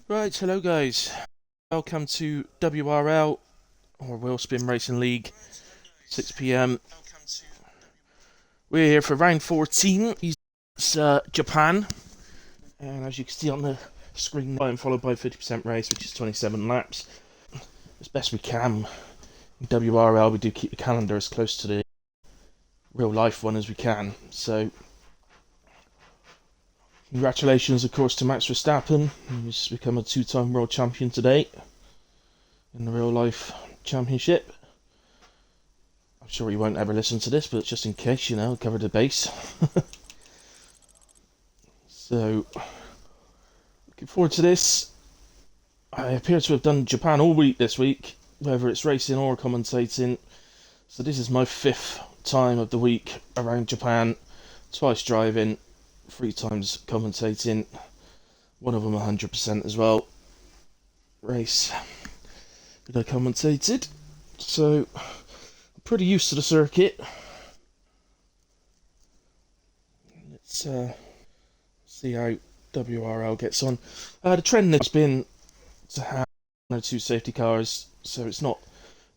Right, hello guys. Welcome to WRL, or Wheel Spin Racing League, 6 p.m. We're here for round 14. It's Japan, and as you can see on the screen, I'm followed by a 50% race, which is 27 laps. As best we can, in WRL, we do keep the calendar as close to the real life one as we can. So, congratulations, of course, to Max Verstappen, who's become a two-time world champion today in the real life championship. I'm sure he won't ever listen to this, but just in case, cover the base. So, looking forward to this. I appear to have done Japan all week this week, whether it's racing or commentating. So this is my 5th time of the week around Japan. Twice driving, 3 times commentating. One of them 100% as well. Race that I commentated. So, I'm pretty used to the circuit. Let's see how WRL gets on. The trend has been to have 1 or 2 safety cars, so it's not,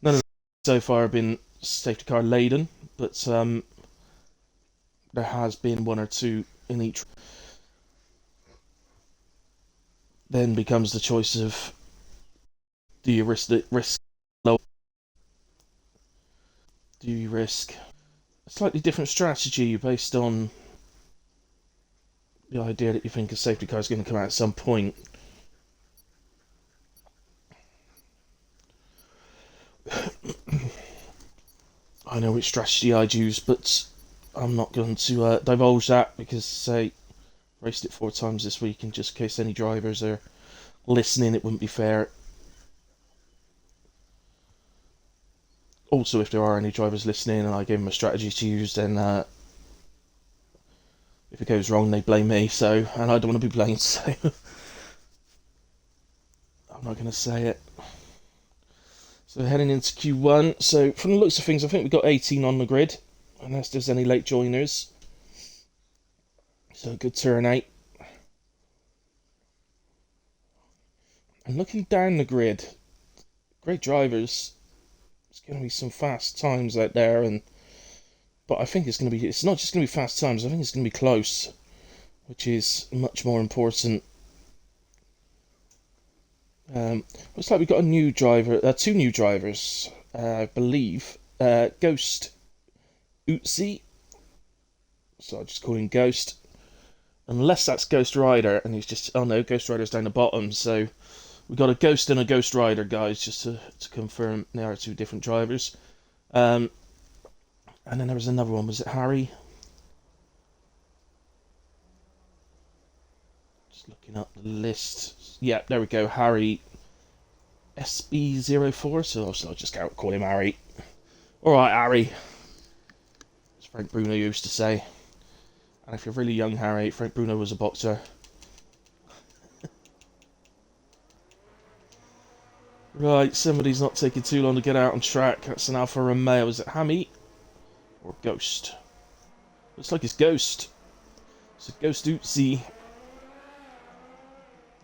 none of them so far have been safety car laden, but there has been 1 or 2 in each. Then becomes the choice of, do you risk low? Do you risk a slightly different strategy based on the idea that you think a safety car is going to come out at some point? I know which strategy I'd use, but I'm not going to divulge that because, say, raced it 4 times this week, and just in case any drivers are listening, it wouldn't be fair. Also, if there are any drivers listening and I gave them a strategy to use, then if it goes wrong, they blame me. So, and I don't want to be blamed, so I'm not going to say it. So heading into Q1. So from the looks of things, I think we've got 18 on the grid, unless there's any late joiners. So good turnout. And looking down the grid, great drivers. There's going to be some fast times out there, but I think it's not just going to be fast times. I think it's going to be close, which is much more important. Looks like we've got a new driver, 2 new drivers, I believe. Ghost Utsi, so I'll just call him Ghost. Unless that's Ghost Rider, and he's just, oh no, Ghost Rider's down the bottom, so we've got a Ghost and a Ghost Rider, guys, just to confirm they are 2 different drivers. And then there was another one, was it Harry? Just looking up the list. Yeah, there we go, Harry SB04, so I'll just call him Harry. Alright, Harry, as Frank Bruno used to say. And if you're really young, Harry, Frank Bruno was a boxer. Right, somebody's not taking too long to get out on track. That's an Alfa Romeo. Is it Hammy? Or Ghost? Looks like it's Ghost. So Ghost Utsi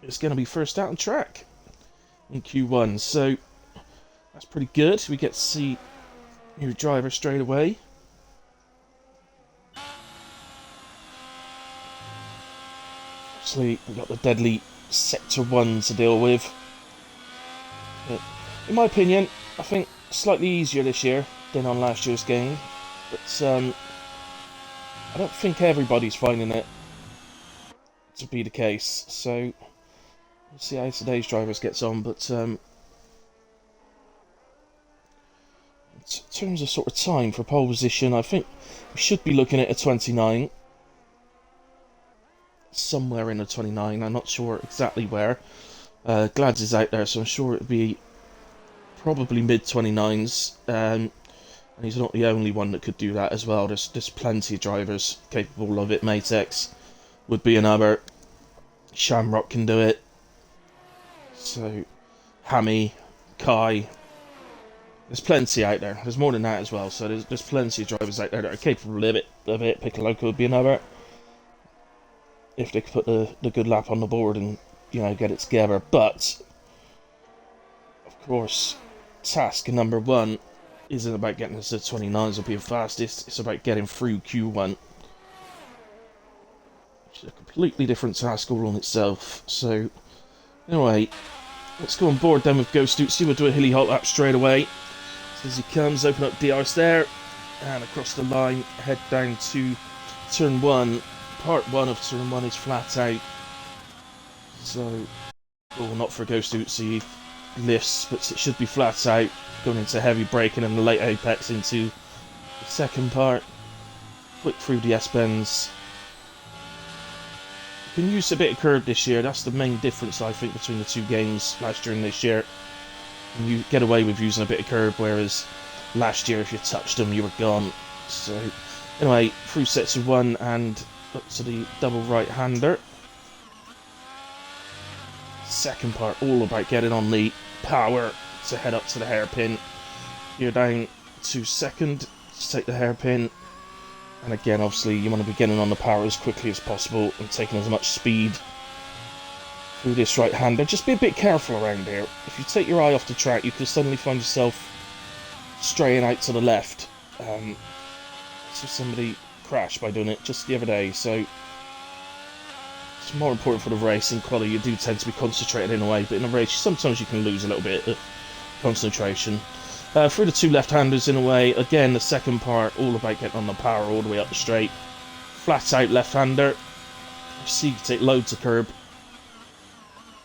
is going to be first out on track in Q1. So that's pretty good. We get to see new driver straight away. Obviously, we've got the deadly Sector 1 to deal with. But in my opinion, I think slightly easier this year than on last year's game. But I don't think everybody's finding it to be the case. So we'll see how today's drivers gets on. But in terms of sort of time for pole position, I think we should be looking at a 29. Somewhere in a 29, I'm not sure exactly where. Glads is out there, so I'm sure it'd be probably mid-29s. And he's not the only one that could do that as well. There's plenty of drivers capable of it. Matex would be another. Shamrock can do it. So, Hammy, Kai. There's plenty out there. There's more than that as well. So there's plenty of drivers out there that are capable of it. Piccolo would be another. If they could put the good lap on the board and you know, get it together. But of course, task number one isn't about getting us to 29s or being fastest. It's about getting through Q1, which is a completely different task all on itself. So anyway, let's go on board then with Ghost Oopsie. We'll do a hilly halt lap straight away. So as he comes, open up DRs there, and across the line, head down to turn 1. Part 1 of turn 1 is flat out. So, not for Ghost Oopsie lifts, but it should be flat out, going into heavy braking and the late apex into the second part. Quick through the S-bends. You can use a bit of curb this year. That's the main difference, I think, between the two games, last year and this year. And you get away with using a bit of curb, whereas last year, if you touched them, you were gone. So, anyway, through sets of 1 and up to the double right-hander. Second part, all about getting on the power to head up to the hairpin. You're down to second to take the hairpin. And again, obviously, you want to be getting on the power as quickly as possible and taking as much speed through this right-hander. Just be a bit careful around here. If you take your eye off the track, you can suddenly find yourself straying out to the left. So somebody crashed by doing it just the other day, so it's more important for the race. In quality, you do tend to be concentrated in a way, but in a race, sometimes you can lose a little bit of concentration. Through the two left-handers in a way, again, the second part, all about getting on the power all the way up the straight. Flat out left-hander. You see, you take loads of curb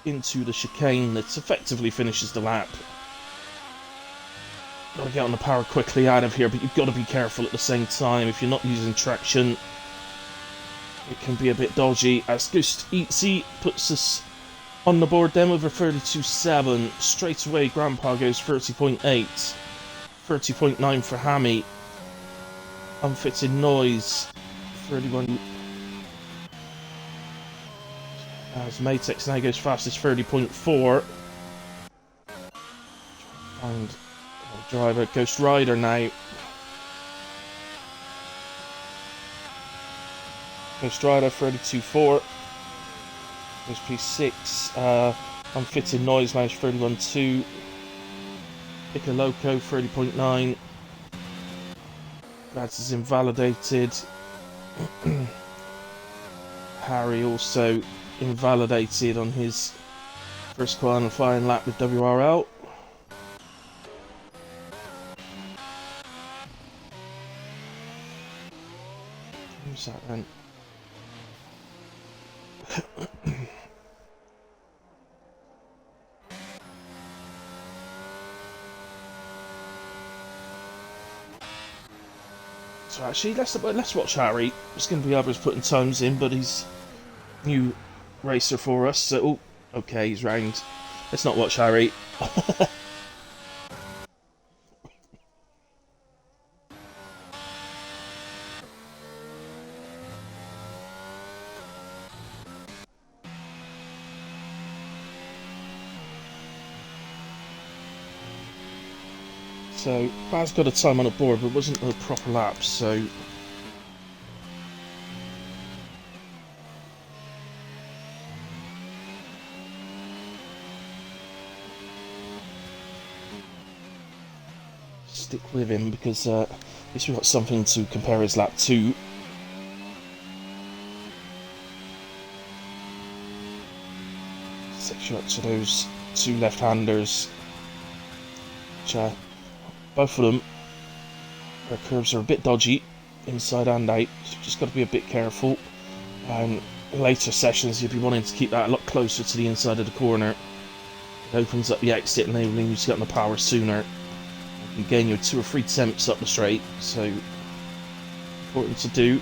into the chicane that effectively finishes the lap. Got to get on the power quickly out of here, but you've got to be careful at the same time. If you're not using traction, it can be a bit dodgy. As Ghost Oopsie puts us on the board then with a 32.7. Straight away, Grandpa goes 30.8. 30.9 for Hammy. Unfitted Noise, 31. As Matex now goes fastest, 30.4. And driver, Ghost Rider now. Ghost Rider, 32.4. Ghost P6. Unfitted Noise Mouse, 31.2. Picker Loco, 30.9. That is invalidated. Harry also invalidated on his first qualifying lap with WRL. Who's that then? So actually, let's watch Harry. There's going to be others putting times in, but he's new racer for us. So, oh, okay, he's round. Let's not watch Harry. So, Baz got a time on the board, but it wasn't a proper lap, so... stick with him, because at least we've got something to compare his lap to. Six shots to those two left-handers, which both of them, their curves are a bit dodgy, inside and out, so you've just got to be a bit careful. In later sessions, you'll be wanting to keep that a lot closer to the inside of the corner. It opens up the exit, enabling you to get on the power sooner. You can gain your 2 or 3 temps up the straight, so important to do.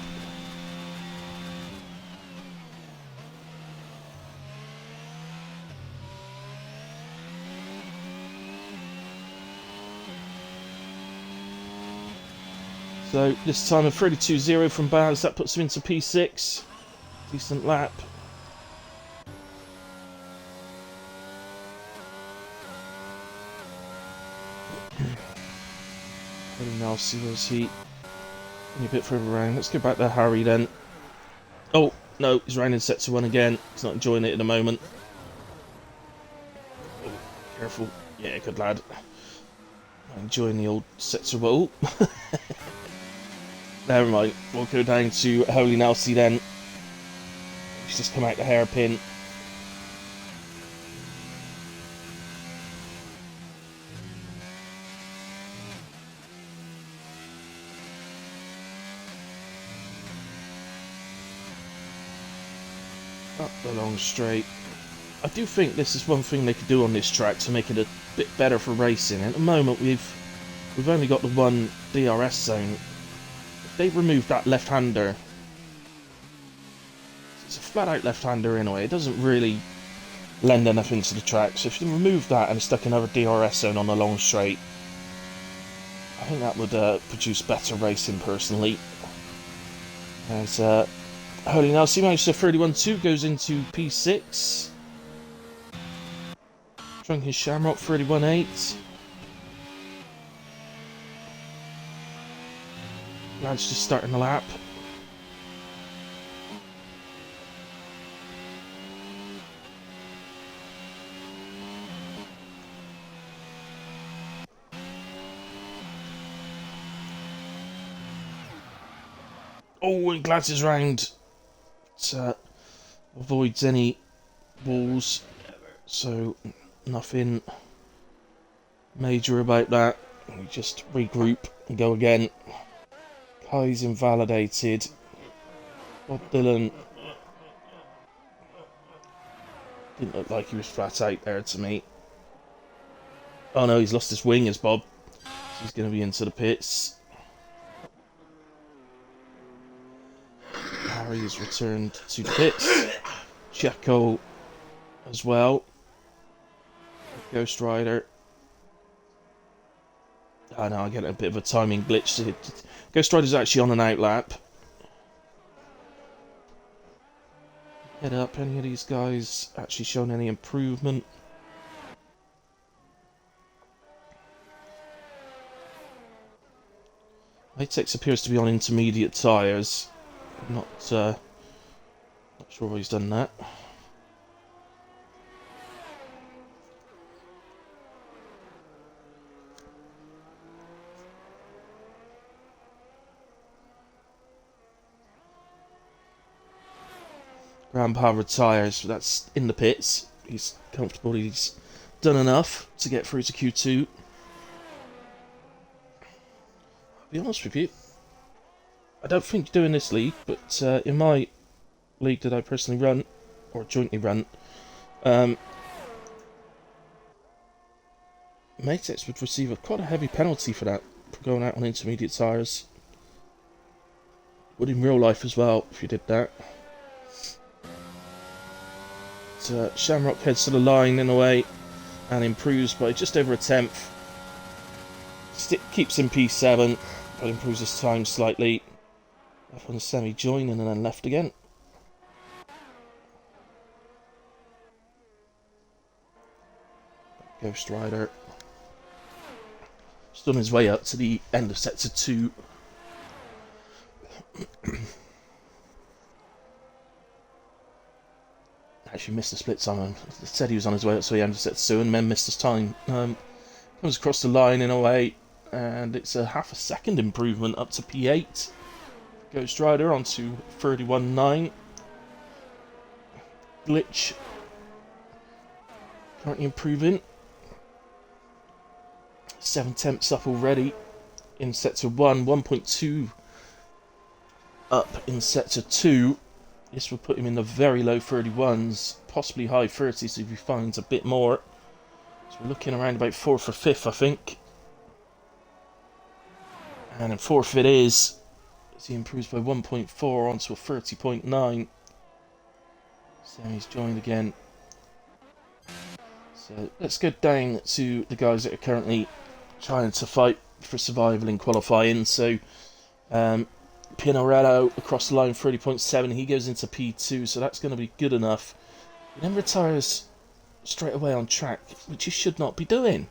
So this time a 32.0 from Baz, that puts him into P6. Decent lap. Everyone else, where's he? A bit further around. Let's go back to Harry then. Oh, no, he's rounding set to 1 again. He's not enjoying it at the moment. Careful. Yeah, good lad. Enjoying the old sector roll. Never mind. We'll go down to Holy Nelsie then. He's just come out the hairpin. Up the long straight. I do think this is one thing they could do on this track to make it a bit better for racing. At the moment, we've only got the one DRS zone. If they remove that left-hander, it's a flat-out left-hander anyway. It doesn't really lend anything to the track. So if you remove that and stuck another DRS zone on the long straight, I think that would produce better racing personally. As Holy Nelsie managed to 31.2, goes into P6. Drunken Shamrock 31.8. Lad's just starting the lap. Oh, and Gladys round. It avoids any walls, so nothing major about that. We just regroup and go again. Kai's invalidated. Bob Dylan didn't look like he was flat out there to me. Oh no, he's lost his wing as Bob. So he's going to be into the pits. Harry has returned to the pits. Checo as well. Ghost Rider. Oh no, I get a bit of a timing glitch. Ghost Rider's actually on an out lap. Head up, any of these guys actually shown any improvement? Latex appears to be on intermediate tyres. Not sure why he's done that. Grandpa retires, but that's in the pits. He's comfortable, he's done enough to get through to Q2. I'll be honest with you, I don't think doing this league, but in my league that I personally run, or jointly run, Matex would receive quite a heavy penalty for that, for going out on intermediate tyres. Would in real life as well, if you did that. Shamrock heads to the line in a way and improves by just over a tenth. Keeps in P7, but improves his time slightly. Left on semi-join and then left again. Ghost Rider. Just on his way up to the end of sector 2. Actually missed the split time. Said he was on his way up to the end of sector 2 and then missed his time. Comes across the line in a way, and it's a half a second improvement up to P8. Ghost Rider onto 31.9. Glitch currently improving. 7 tenths up already in sector 1, 1.2 up in sector 2. This will put him in the very low 31s, possibly high 30s if he finds a bit more. So we're looking around about 4th or 5th, I think. And in 4th it is, as he improves by 1.4 onto a 30.9. Sammy's joined again. So let's go down to the guys that are currently trying to fight for survival in qualifying. So Pinarello across the line, 30.7. He goes into P2, so that's going to be good enough. He then retires straight away on track, which he should not be doing.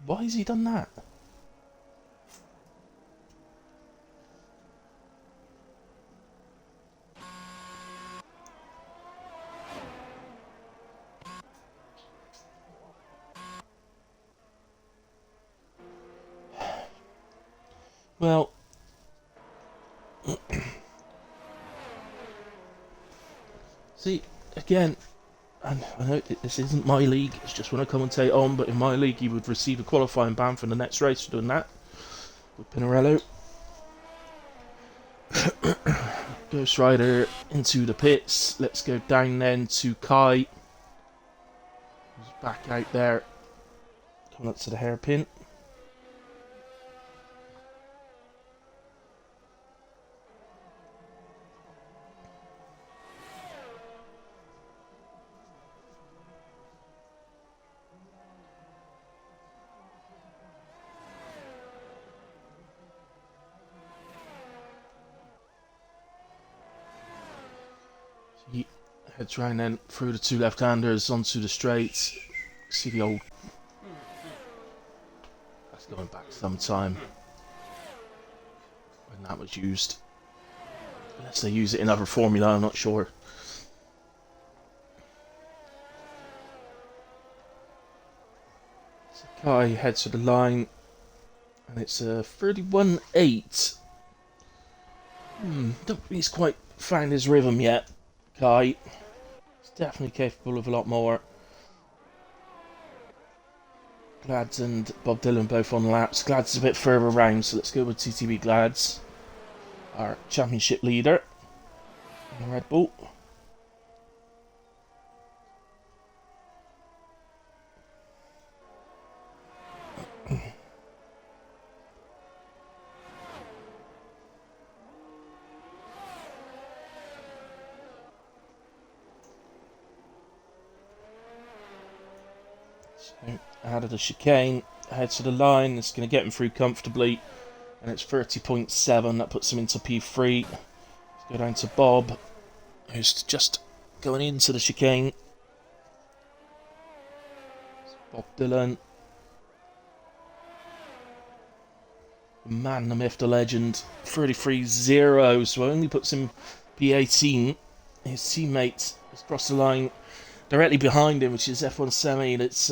Why has he done that? Well, see, again, and I know this isn't my league, it's just when I commentate on, but in my league you would receive a qualifying ban for the next race for doing that with Pinarello. Ghost Rider into the pits. Let's go down then to Kai, who's back out there, coming up to the hairpin. He heads round then through the two left-handers onto the straight. See the old... That's going back some time when that was used. Unless they use it in other formula, I'm not sure. So Kai heads to the line, and it's a 31.8. Don't think he's quite found his rhythm yet, Kai. He's definitely capable of a lot more. Glads and Bob Dylan both on laps. Glads is a bit further round, so let's go with TTB Glads, our championship leader in the Red Bull. So, out of the chicane, heads to the line. It's going to get him through comfortably, and it's 30.7. That puts him into P3. Let's go down to Bob, who's just going into the chicane. Bob Dylan, the man, the myth, the legend, 33.0, so only puts him P18. His teammate has crossed the line directly behind him, which is F1 Semi. That's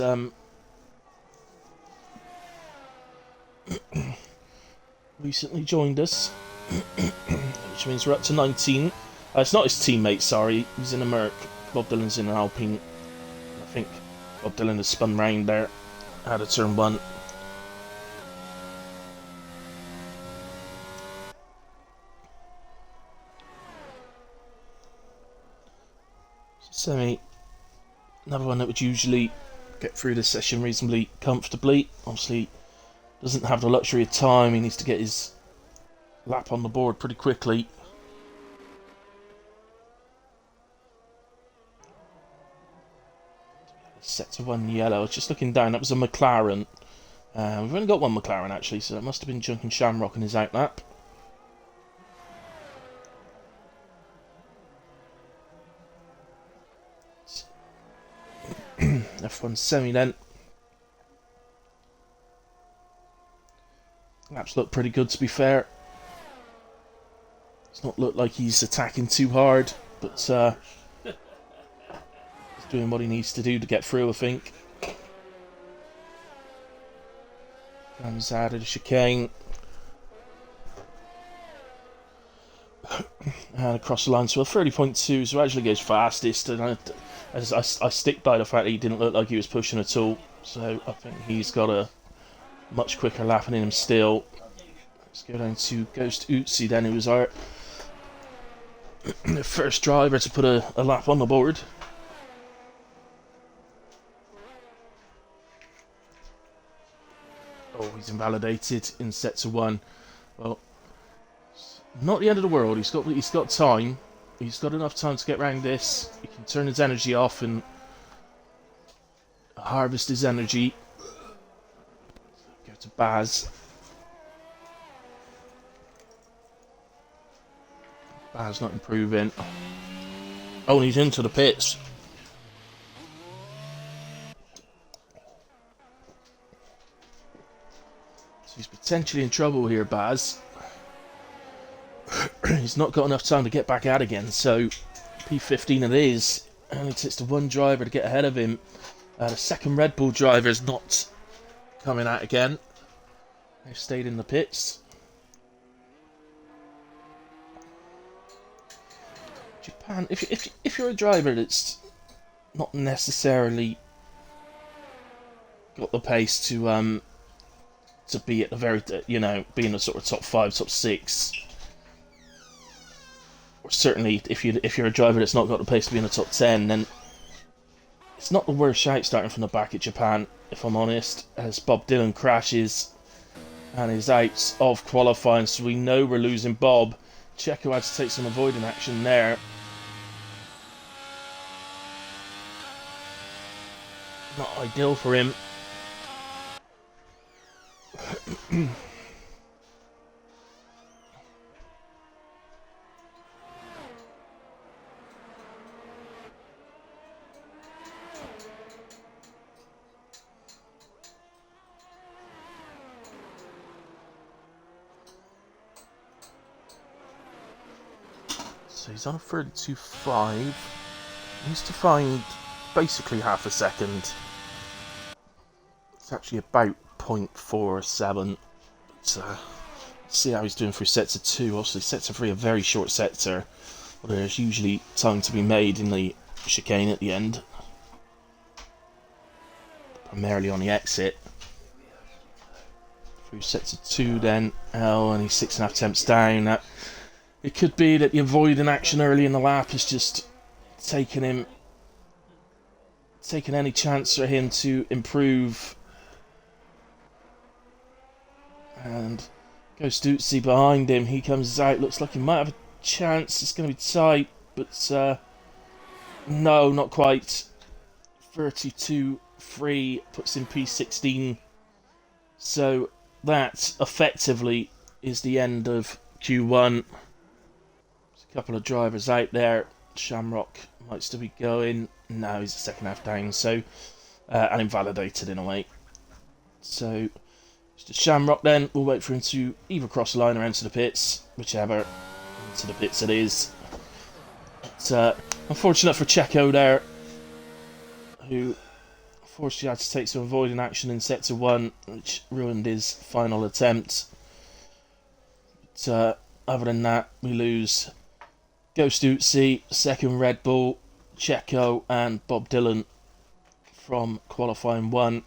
recently joined us, which means we're up to 19. It's not his teammate, sorry, he's in a Merc. Bob Dylan's in an Alpine. I think Bob Dylan has spun round there out of turn 1. Semi, another one that would usually get through this session reasonably comfortably. Obviously, doesn't have the luxury of time. He needs to get his lap on the board pretty quickly. Set to 1 yellow. I was just looking down. That was a McLaren. We've only got one McLaren actually, so that must have been Junkin Shamrock in his outlap. F1 Semi then. Laps look pretty good, to be fair. It's not look like he's attacking too hard, but he's doing what he needs to do to get through, I think. Comes out of the chicane. And across the line, so a 30.2, so actually goes fastest. And I stick by the fact that he didn't look like he was pushing at all. So I think he's got a much quicker lap in him still. Let's go down to Ghost Uzi then, who was our first driver to put a lap on the board. Oh, he's invalidated in set to 1. Well, not the end of the world. He's got time. He's got enough time to get round this. He can turn his energy off and harvest his energy. Go to Baz. Baz not improving. Oh, and he's into the pits. So he's potentially in trouble here, Baz. He's not got enough time to get back out again, so P15 it is. Only takes the one driver to get ahead of him. The second Red Bull driver is not coming out again. They've stayed in the pits. Japan, if you're a driver that's not necessarily got the pace to be at the very, be in the sort of top 5, top 6, or certainly if you're a driver that's not got the pace to be in the top 10, then it's not the worst shout starting from the back at Japan, if I'm honest, as Bob Dylan crashes and is out of qualifying, so we know we're losing Bob. Checo had to take some avoiding action there. Not ideal for him. So he's on a 32.5. He needs to find basically half a second. It's actually about 0.47. But see how he's doing through sector 2. Obviously, sector 3 a very short sector. Well, there's usually time to be made in the chicane at the end. Primarily on the exit. Through sector 2 then. Oh, and he's 6.5 attempts down. It could be that the avoiding action early in the lap is just taking any chance for him to improve. And goes Stutzi behind him. He comes out. Looks like he might have a chance. It's going to be tight, but no, not quite. 32.3 puts in P16. So that effectively is the end of Q1. There's a couple of drivers out there. Shamrock might still be going. No, he's a second half down. So and invalidated in a way. So Mr. Shamrock then, we'll wait for him to either cross the line or enter the pits, whichever into the pits it is. But, unfortunate for Checo there, who unfortunately had to take some avoiding action in sector 1, which ruined his final attempt. But other than that, we lose Ghost Utsi, second Red Bull, Checo and Bob Dylan from qualifying 1.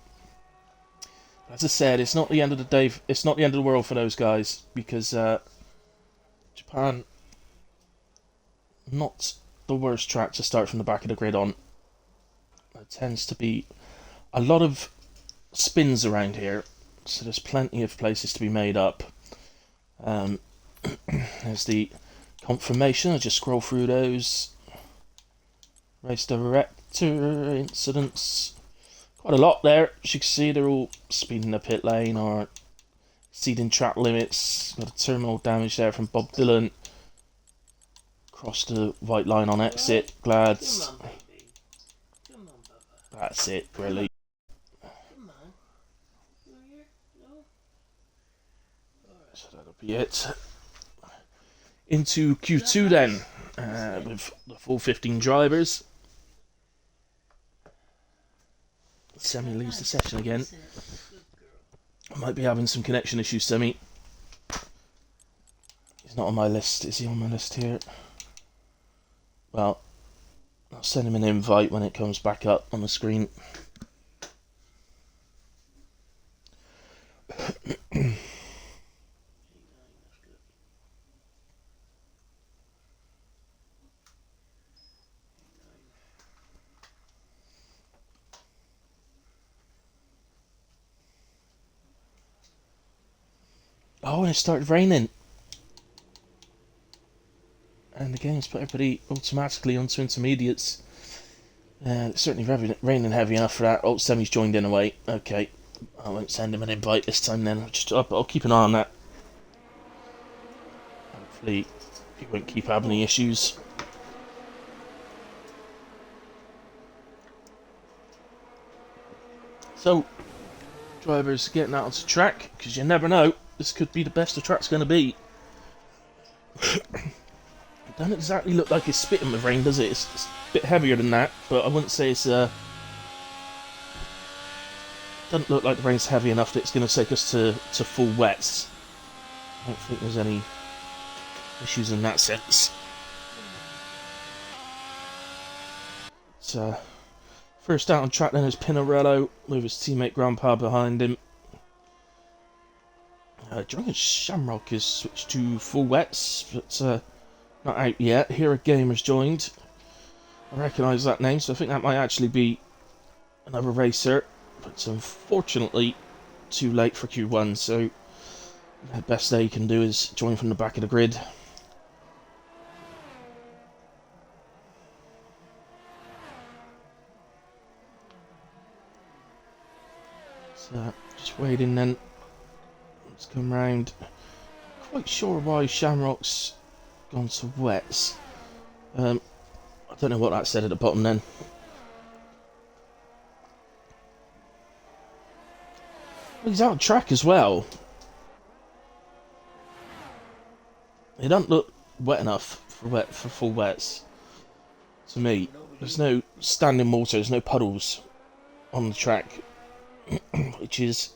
As I said, it's not the end of the day. It's not the end of the world for those guys, because Japan, not the worst track to start from the back of the grid on. There tends to be a lot of spins around here, so there's plenty of places to be made up. There's the confirmation. I'll just scroll through those. Race director incidents. Quite a lot there. As you can see, they're all speeding the pit lane or exceeding track limits. Got a terminal damage there from Bob Dylan. Crossed the white line on exit. Glads. Come on, baby. Come on, Papa. That's it, really. Come on. You here? No? So that'll be it. Into Q2 then, with the full 15 drivers. Semi leaves the session again. I might be having some connection issues, Semi. He's not on my list. Is he on my list here? Well, I'll send him an invite when it comes back up on the screen. Oh, and it started raining. And the game's put everybody automatically onto intermediates. It's certainly raining heavy enough for that. Oh, Semi's joined in away. Okay, I won't send him an invite this time then. I'll keep an eye on that. Hopefully he won't keep having any issues. So, drivers getting out onto track, because you never know. This could be the best the track's going to be. It doesn't exactly look like it's spitting with rain, does it? It's a bit heavier than that, but I wouldn't say it's... doesn't look like the rain's heavy enough that it's going to take us to full wets. I don't think there's any issues in that sense. It's, first out on track then is Pinarello with his teammate Grandpa behind him. Drunken Shamrock has switched to full wets, but not out yet. Here a Gamer's joined. I recognise that name, so I think that might actually be another racer. But it's unfortunately too late for Q1, so the best they can do is join from the back of the grid. So just waiting then. Let's come round. Quite sure why Shamrock's gone to wets. I don't know what that said at the bottom then. Well, he's out of track as well. It doesn't look wet enough for full wets to me. There's no standing water, there's no puddles on the track, which is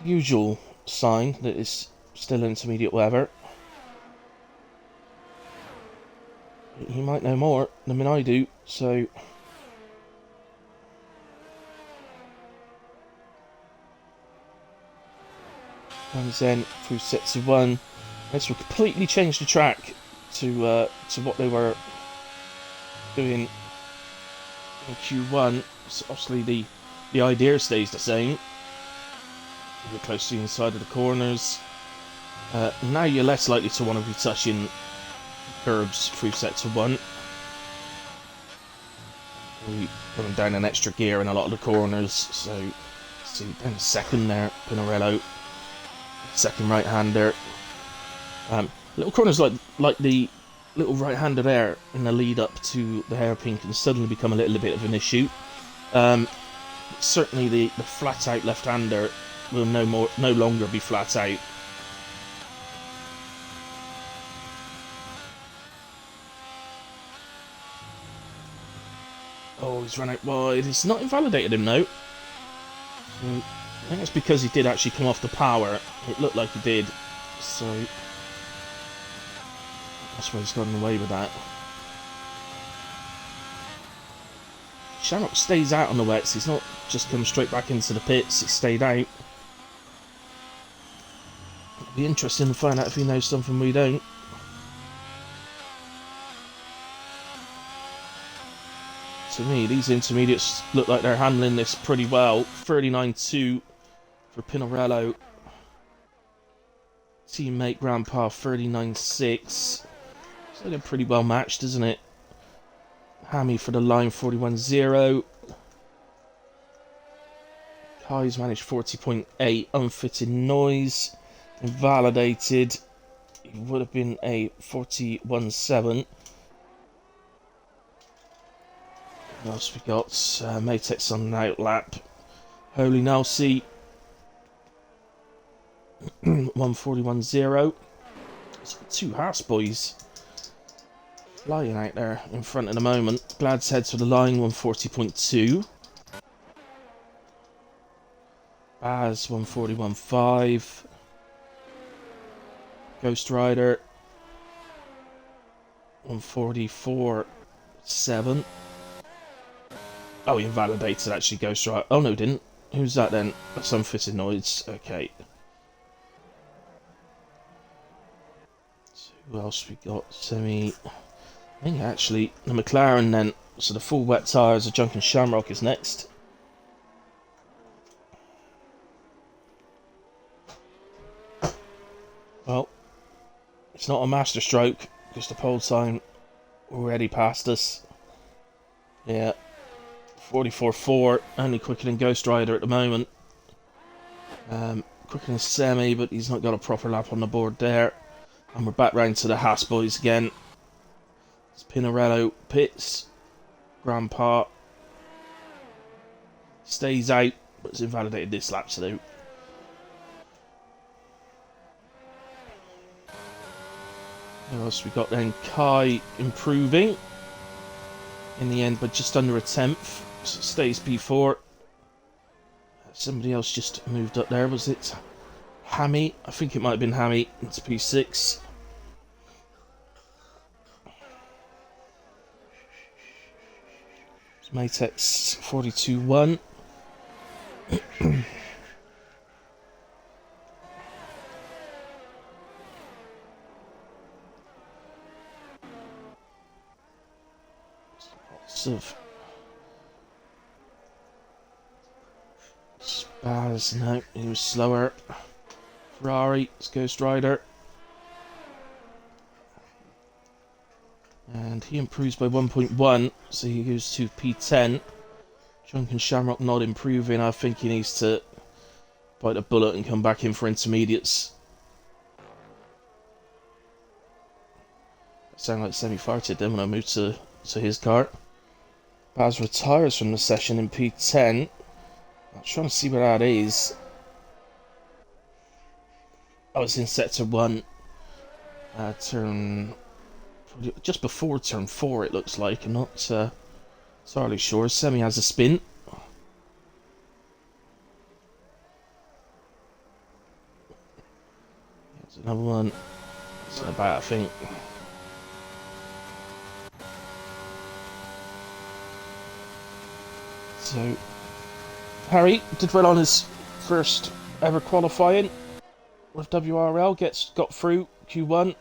the usual sign that it's still intermediate weather. He might know more than I do, so comes in through sets of one. This will completely change the track to what they were doing in Q1. So obviously the idea stays the same. You're close to the inside of the corners. Now you're less likely to want to be touching curbs through sets of one. We're going down an extra gear in a lot of the corners, so see down second there, Pinarello, second right-hander. Little corners like the little right-hander there in the lead up to the hairpin can suddenly become a little bit of an issue. Certainly the flat-out left-hander will no longer be flat out. Oh, he's run out wide. It's not invalidated him, though. I think it's because he did actually come off the power. It looked like he did. So that's why he's gotten away with that. Shamrock stays out on the wets. He's not just come straight back into the pits. He stayed out. It'll be interesting to find out if he knows something we don't. To me, these intermediates look like they're handling this pretty well. 39.2 for Pinarello. Teammate Grandpa 39.6. So they're pretty well matched, isn't it? Hammy for the line 41.0. Kai's managed 40.8. Unfitted noise. Invalidated. It would have been a 41.7. What else we got? Matex on an outlap. Holy Nelsie 141.0. It's two Haas boys flying out there in front at the moment. Glad's heads for the line 140.2. Baz 141.5. Ghost Rider 144.7. Oh, he invalidated actually Ghost Rider. Oh no, he didn't. Who's that then? That's Unfitted Noise. Okay. So who else we got? I think actually the McLaren then. So the full wet tyres of Drunken Shamrock is next. Well, it's not a master stroke because the pole sign already passed us. Yeah. 44.4, only quicker than Ghost Rider at the moment. Quicker than Semi, but he's not got a proper lap on the board there. And we're back round to the Haas boys again. It's Pinarello pits. Grandpa stays out, but it's invalidated this lap too. What else we got then? Kai improving in the end, but just under a tenth. So it stays P4. Somebody else just moved up there. Was it Hammy? I think it might have been Hammy. It's P6. Matex 42-1. Lots of Spaz, no, he was slower. Ferrari, it's Ghost Rider. And he improves by 1.1, so he goes to P10. Drunken Shamrock not improving. I think he needs to bite a bullet and come back in for intermediates. Sound like semi-farted then when I moved to his car. Baz retires from the session in P10. I'm trying to see where that is. I was in sector 1. Turn... just before turn 4 it looks like. I'm not entirely sure. Semi has a spin. There's another one. That's about, I think. So, Harry did well on his first ever qualifying with WRL. Got through Q1.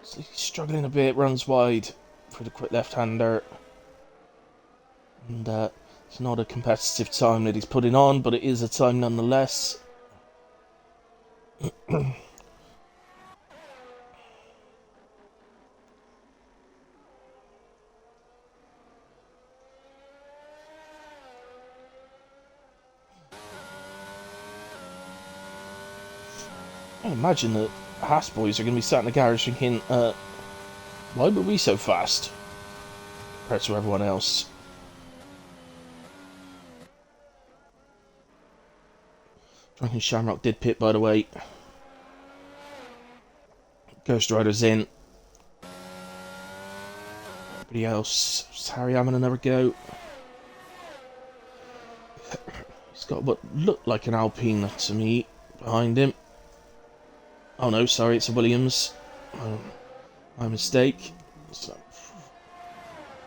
So he's struggling a bit. Runs wide for the quick left-hander. And it's not a competitive time that he's putting on, but it is a time nonetheless. I imagine that Haas boys are going to be sat in the garage thinking, why were we so fast compared to everyone else? Drunken Shamrock did pit, by the way. Ghost Rider's in. Everybody else, is Harry having another go? He's got what looked like an Alpine to me behind him. Oh no, sorry, it's a Williams. My mistake. So,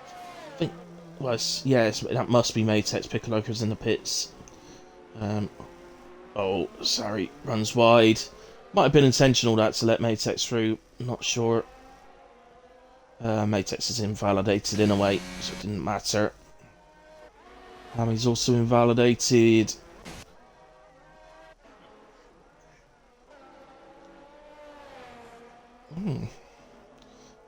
I think, well, yes, that must be Matex. Piccolo's in the pits. Oh, sorry, runs wide. Might have been intentional that to let Matex through. Not sure. Matex is invalidated in a way, so it didn't matter. He's also invalidated.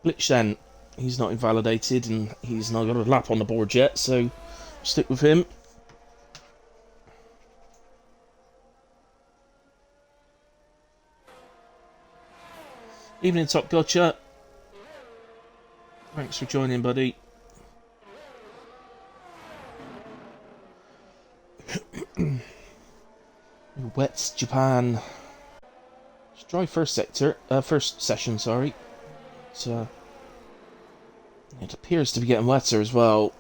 Glitch then, he's not invalidated and he's not got a lap on the board yet, so stick with him. Evening, Top Gotcha. Thanks for joining, buddy. Wets Japan. It's dry first session, sorry. It appears to be getting wetter as well.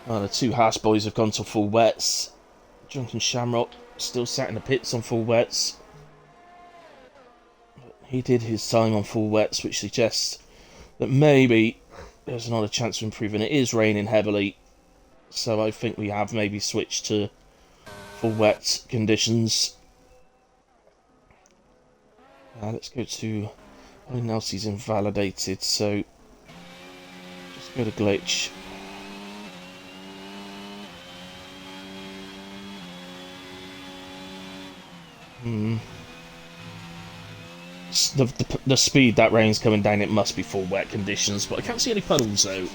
The two Haas boys have gone to full wets. Drunken Shamrock still sat in the pits on full wets. But he did his time on full wets, which suggests that maybe there's another chance of improving. It is raining heavily, so I think we have maybe switched to full wet conditions. Let's go to... Everything else he's invalidated, so just go to glitch. The speed that rain's coming down, it must be full wet conditions, but I can't see any puddles though.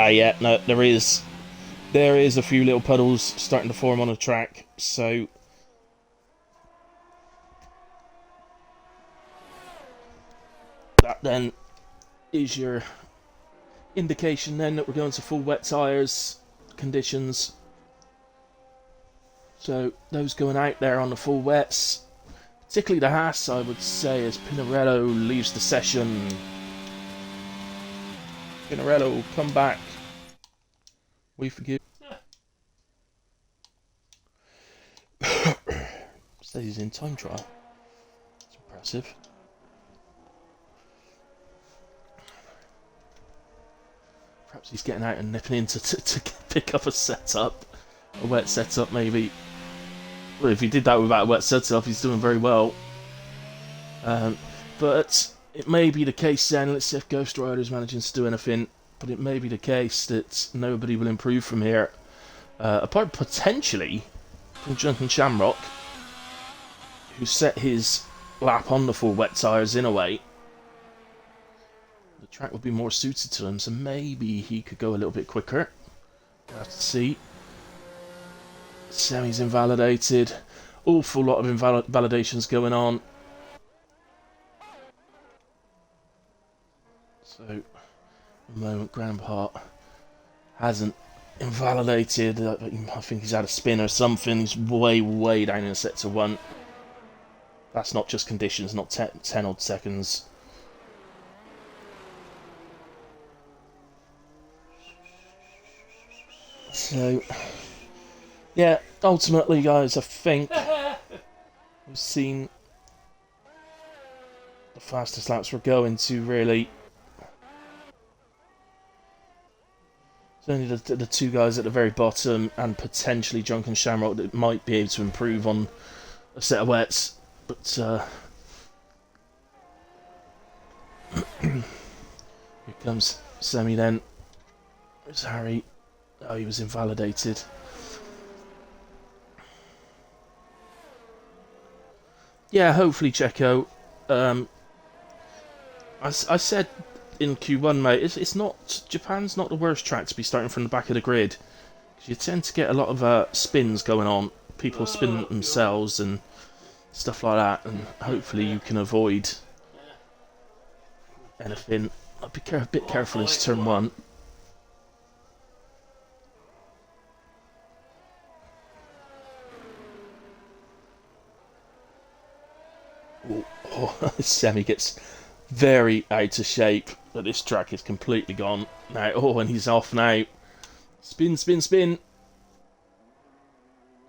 Yeah, no, there is a few little puddles starting to form on the track, so that then is your indication then that we're going to full wet tyres conditions. So those going out there on the full wets, particularly the Haas, I would say, as Pinarello leaves the session. Pinarello, come back. We forgive. Says he's in time trial. impressive. Perhaps he's getting out and nipping in to pick up a setup. A wet setup, maybe. Well, if he did that without a wet setup, he's doing very well. But it may be the case then, let's see if Ghost Rider's managing to do anything, but it may be the case that nobody will improve from here. Apart potentially from Drunken Shamrock, who set his lap on the full wet tyres in a way. The track would be more suited to him, so maybe he could go a little bit quicker. We'll have to see. Semi's invalidated. Awful lot of invalidations going on. So, at the moment, Grandpa hasn't invalidated. I think he's had a spin or something. He's way, way down in a set to 1. That's not just conditions, not 10 odd seconds. So, yeah, ultimately, guys, I think we've seen the fastest laps we're going to, really. It's only the two guys at the very bottom and potentially Drunken Shamrock that might be able to improve on a set of wets. But, here comes Semi then. There's Harry. Oh, he was invalidated. Yeah, hopefully Checo. I said in Q1, mate, it's not... Japan's not the worst track to be starting from the back of the grid. Because you tend to get a lot of spins going on. People spin themselves and stuff like that. And hopefully you can avoid anything. I'll be a bit careful in turn 1. Oh, Semi gets very out of shape, but this track is completely gone now. Oh, and he's off now. Spin, spin, spin.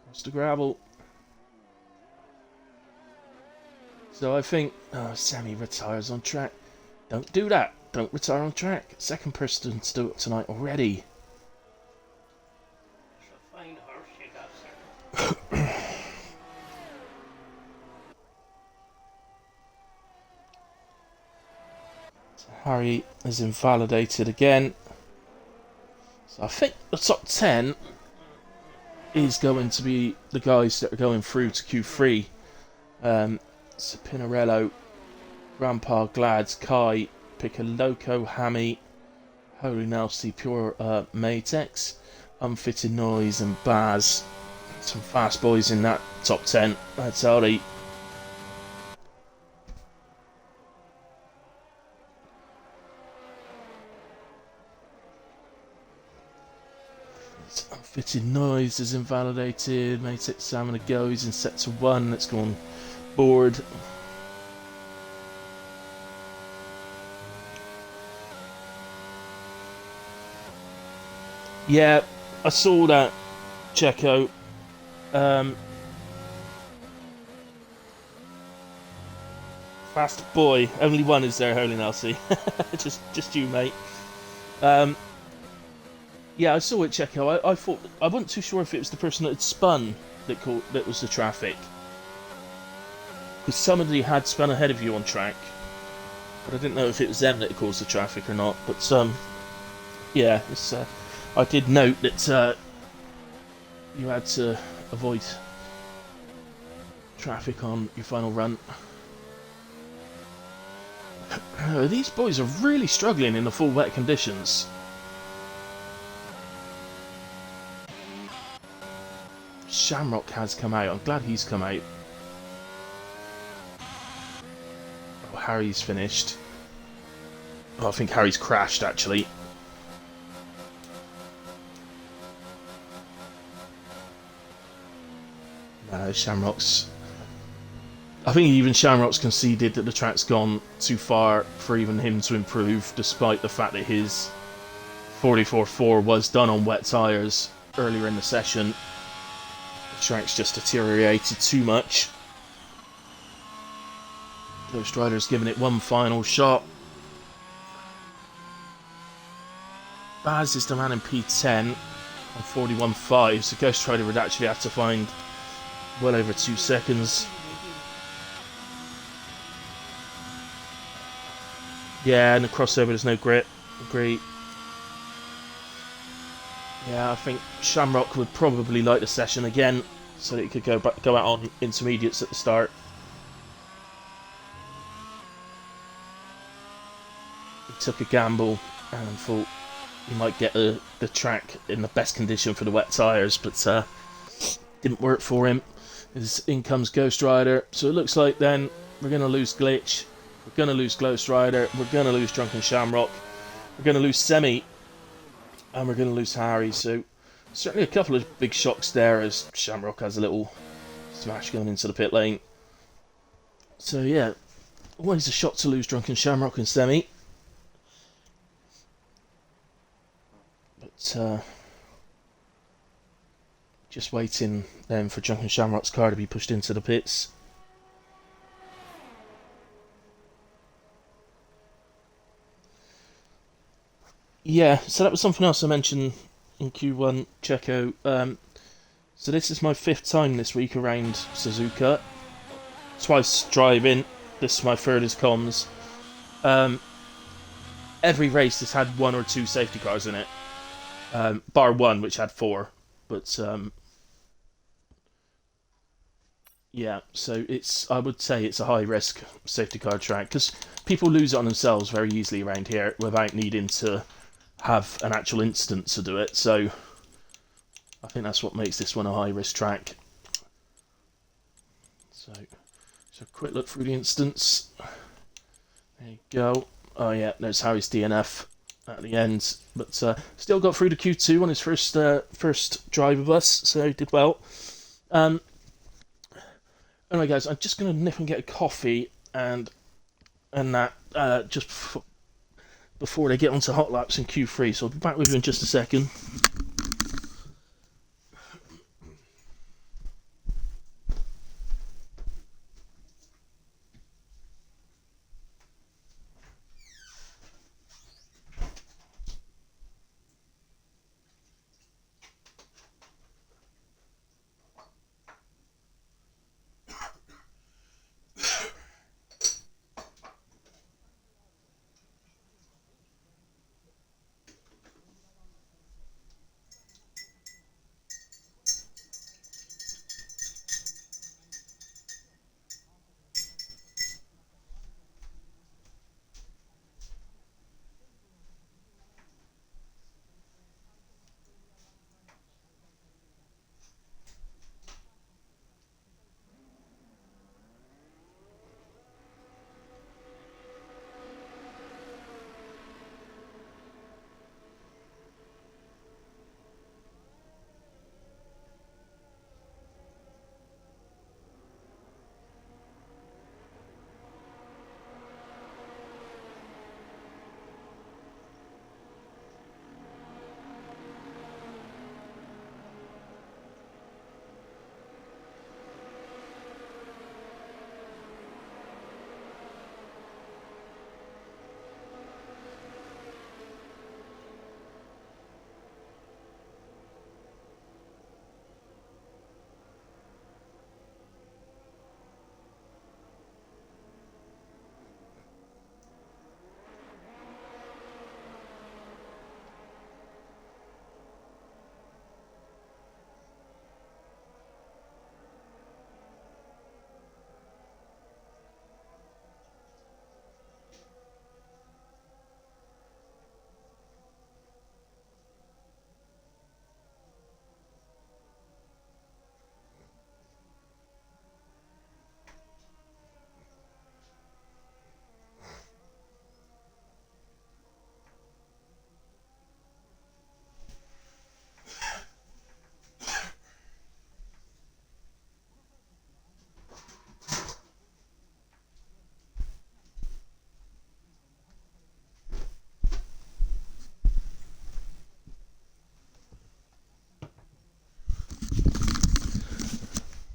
Across the gravel. So I think Semi retires on track. Don't do that. Don't retire on track. Second person to do it tonight already. It's a fine horse you got, sir. Harry is invalidated again. So I think the top 10 is going to be the guys that are going through to Q3. So Pinarello, Grandpa, Glads, Kai, Piccoloco, Hammy, Holy Nasty, Pure Matex, Unfitted Noise and Baz. Some fast boys in that top 10. That's Hardy. Unfitted Noise is invalidated. Matex Salmon a go. He's in set to 1. Let's go on board. Yeah, I saw that, Checo. Fast boy. Only one is there, Holy Nelsie. just you, mate. Yeah, I saw it, Checo. I thought I wasn't too sure if it was the person that had spun that was the traffic, because somebody had spun ahead of you on track, but I didn't know if it was them that had caused the traffic or not. But yeah, it's, I did note that you had to avoid traffic on your final run. These boys are really struggling in the full wet conditions. Shamrock has come out. I'm glad he's come out. Oh, Harry's finished. Oh, I think Harry's crashed, actually. No, Shamrock's... I think even Shamrock's conceded that the track's gone too far for even him to improve, despite the fact that his 44.4 was done on wet tyres earlier in the session. The track's just deteriorated too much. Ghost Rider's giving it one final shot. Baz is the man in P10 on 41.5, so Ghost Rider would actually have to find well over 2 seconds. Yeah, and the crossover, there's no grip. Agree. Yeah, I think Shamrock would probably like the session again, so that he could go out on intermediates at the start. He took a gamble and thought he might get the track in the best condition for the wet tyres, but didn't work for him. In comes Ghost Rider, so it looks like then we're going to lose Glitch, we're going to lose Ghost Rider, we're going to lose Drunken Shamrock, we're going to lose Semi, and we're going to lose Harry. So certainly a couple of big shocks there as Shamrock has a little smash going into the pit lane. So yeah, always a shot to lose Drunken Shamrock and Semi. But just waiting then for Drunken Shamrock's car to be pushed into the pits. Yeah, so that was something else I mentioned in Q1, Checo. So this is my 5th time this week around Suzuka. Twice driving. This is my 3rd as comms. Every race has had 1 or 2 safety cars in it. Bar 1, which had 4. But yeah, so I would say it's a high risk safety car track because people lose it on themselves very easily around here without needing to have an actual incident to do it. So I think that's what makes this one a high risk track. So a quick look through the instance. There you go. Oh yeah, there's Harry's DNF at the end, but still got through to Q2 on his first drive of us, so he did well. Anyway, guys, I'm just going to nip and get a coffee and that just before they get onto hot laps in Q3. So I'll be back with you in just a second.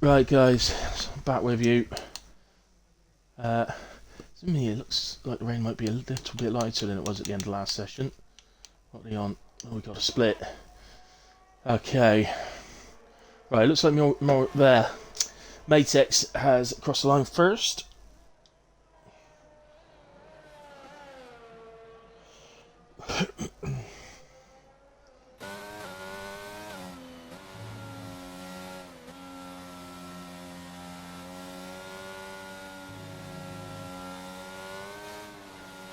Right, guys, so I'm back with you. To me, it looks like the rain might be a little bit lighter than it was at the end of last session. What are they on? Oh, we got a split. Okay. Right, looks like more there. Matex has crossed the line first.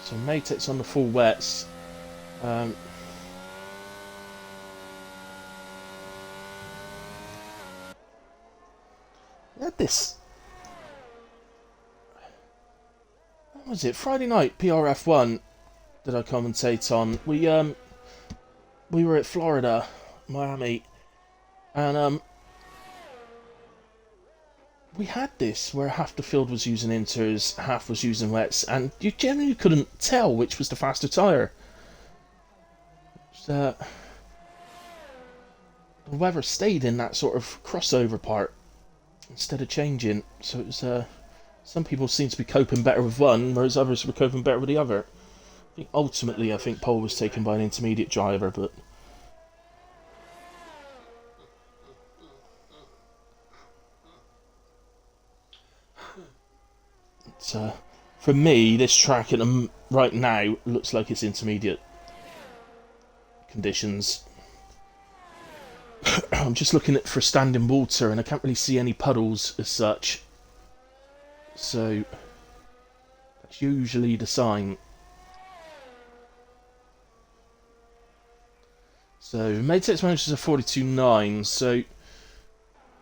So Matex on the full wets. We had this. What was it? Friday night PRF1 that I commentate on. We were at Florida, Miami, and we had this where half the field was using inters, half was using wets, and you generally couldn't tell which was the faster tyre. The weather stayed in that sort of crossover part instead of changing, so it was some people seem to be coping better with one, whereas others were coping better with the other. I think pole was taken by an intermediate driver, but for me, this track right now looks like it's intermediate conditions. I'm just looking for standing water, and I can't really see any puddles as such. So that's usually the sign. So Matex manages a 42.9. So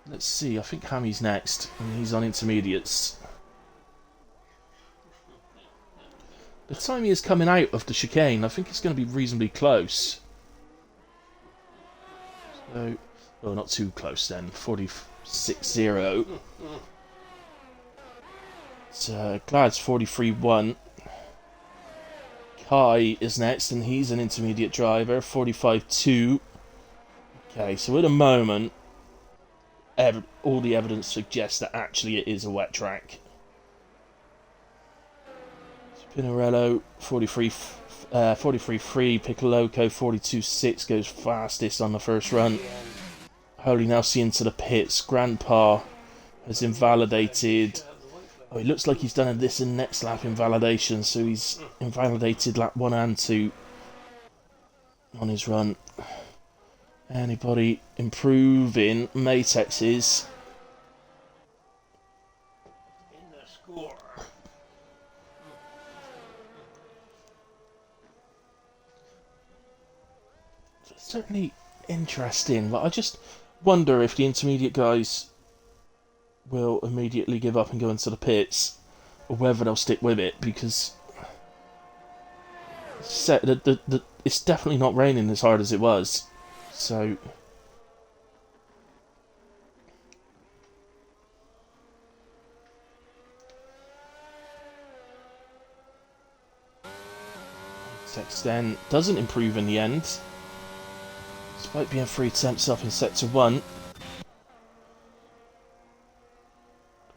let's see. I think Hammy's next, and he's on intermediates. The time he is coming out of the chicane, I think it's going to be reasonably close. So, well, not too close then. 46.0. So Glad's 43.1. Kai is next, and he's an intermediate driver, 45.2. Okay, so at the moment, all the evidence suggests that actually it is a wet track. Pinarello, 43.3. Piccoloco, 42.6, goes fastest on the first run. Holy Nelsie into the pits. Grandpa has invalidated. Oh, it looks like he's done this in next lap invalidation, so he's invalidated lap 1 and 2 on his run. Anybody improving? Matex is. In the score. Certainly interesting, but I just wonder if the intermediate guys will immediately give up and go into the pits, or whether they'll stick with it, because it's definitely not raining as hard as it was. So Sex then doesn't improve in the end, despite being 3 attempts up in sector 1.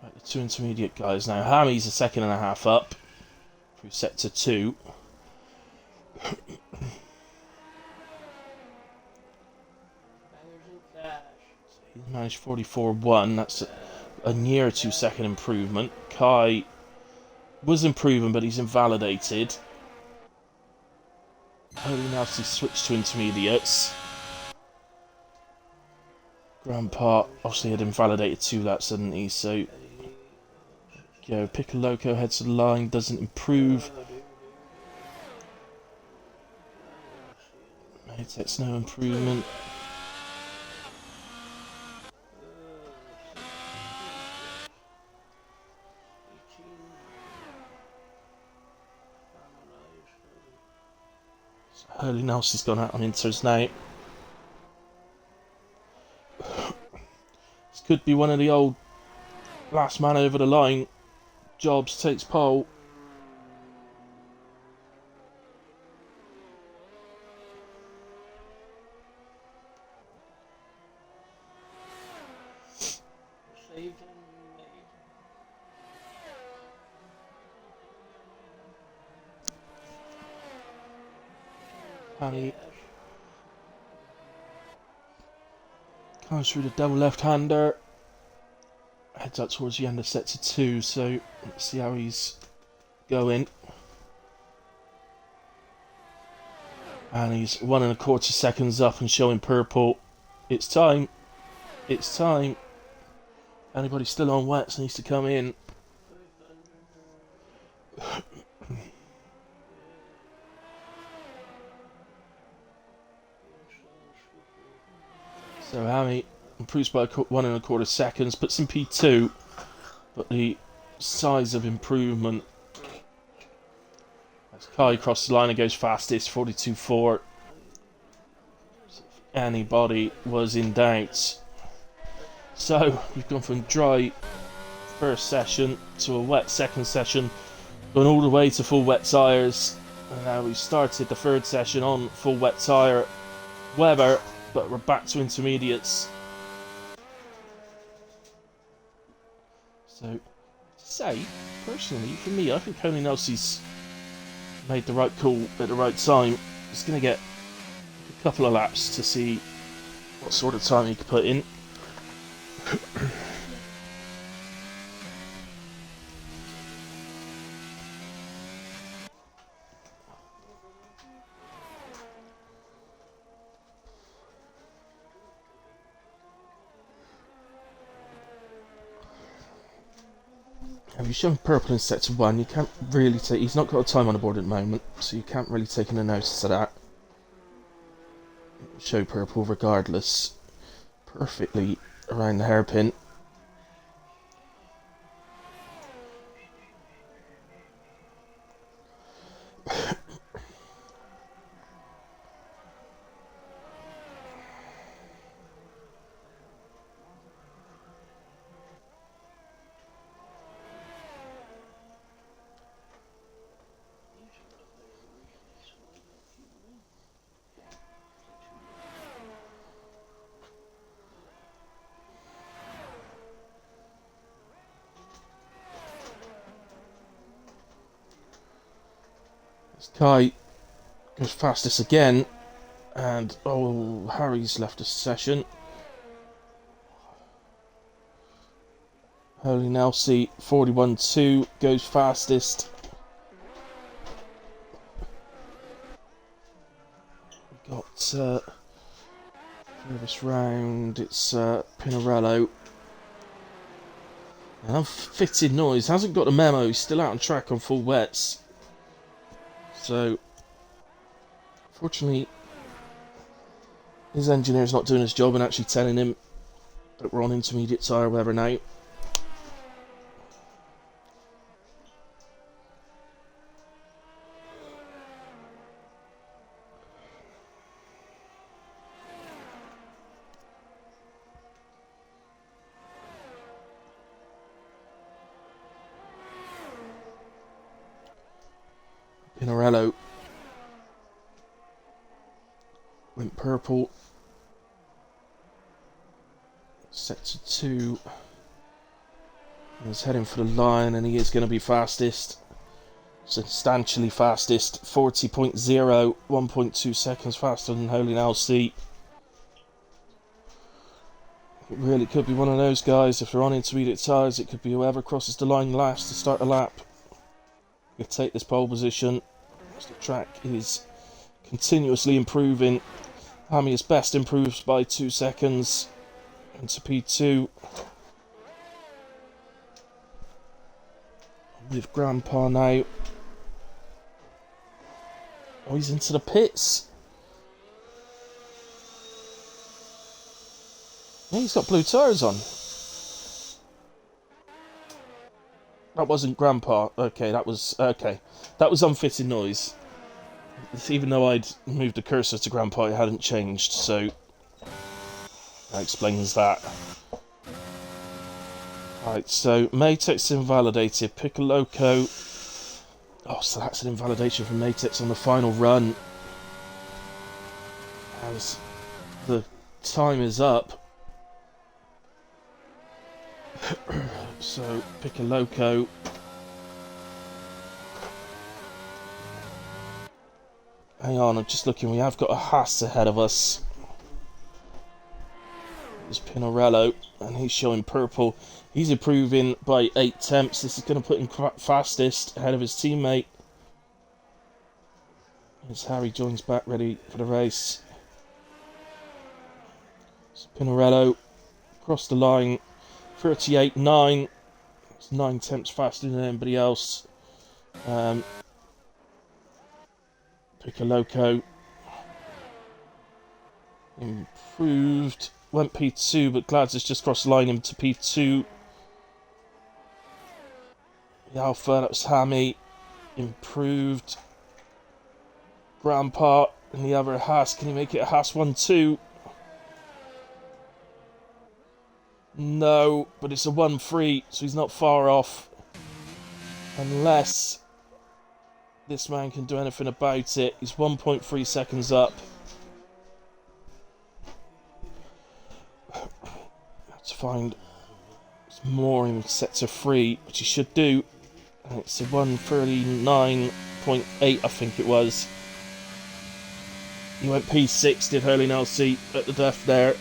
Right, the 2 intermediate guys now. Hammy's a second and a half up through sector 2. He's managed 44.1. That's a near 2-second improvement. Kai was improving, but he's invalidated. Holy Nelsie switched to intermediates. Grandpa obviously had invalidated 2 laps, hadn't he? So, go. Piccoloco heads to the line, doesn't improve. Matex no improvement. So Holy Nelsie's gone out on inters now. This could be one of the old last man over the line. Jobs takes pole. Hammy comes through the double left-hander. Heads up towards the end of set to 2, so let's see how he's going. And he's 1 1/4 seconds up and showing purple. It's time. It's time. Anybody still on wets needs to come in. So Hammy improves by 1 1/4 seconds, puts in P2, but the size of improvement as Kai crosses the line and goes fastest, 42.4. So if anybody was in doubt. So we've gone from dry first session to a wet second session, going all the way to full wet tyres, and now we've started the third session on full wet tyre Weber, but we're back to intermediates. So, to say, personally, for me, I think Tony Nelsie's made the right call at the right time. He's going to get a couple of laps to see what sort of time he can put in. If you're showing purple in set to 1, you can't really take... He's not got a time on the board at the moment, so you can't really take any notice of that. Show purple regardless. Perfectly around the hairpin. Kai goes fastest again, and oh, Harry's left the session. Holy Nelsie, 41.2, goes fastest. We've got furthest round, it's Pinarello. And unfitted noise, hasn't got a memo, he's still out on track on full wets. So, fortunately, his engineer's not doing his job and actually telling him that we're on intermediate tyre Weber now. Pinarello went purple. Set to 2. He's heading for the line and he is going to be fastest. Substantially fastest. 40.0, 1.2 seconds faster than Holy Nelsie. It really could be one of those guys. If they're on intermediate tyres, it could be whoever crosses the line last to start a lap. He'll take this pole position. The track is continuously improving. Hammy is best improves by 2 seconds into P2. With Grandpa now. Oh, he's into the pits. Yeah, he's got blue tyres on. That wasn't Grandpa. Okay, that was... Okay. That was unfitting noise. Even though I'd moved the cursor to Grandpa, it hadn't changed, so... That explains that. Right, so Matex invalidated. Pick a loco. Oh, so that's an invalidation from Matex on the final run. As the time is up. So, pick a loco. Hang on, I'm just looking. We have got a Haas ahead of us. There's Pinarello, and he's showing purple. He's improving by 8 tenths. This is going to put him fastest ahead of his teammate. As Harry joins back, ready for the race. So Pinarello across the line, 38.9. It's 9 tenths faster than anybody else. Piccoloco improved. Went P2, but Glads has just crossed the line into P2. The Alpha, that was Hammy. Improved. Grandpa and the other Haas. Can he make it a Haas 1-2? No, but it's a 1-3, so he's not far off. Unless this man can do anything about it. He's 1.3 seconds up. Have to find more in sector 3, which he should do. And it's a 1:39.8, I think it was. He went P6, did Hurley Nelsie at the death there.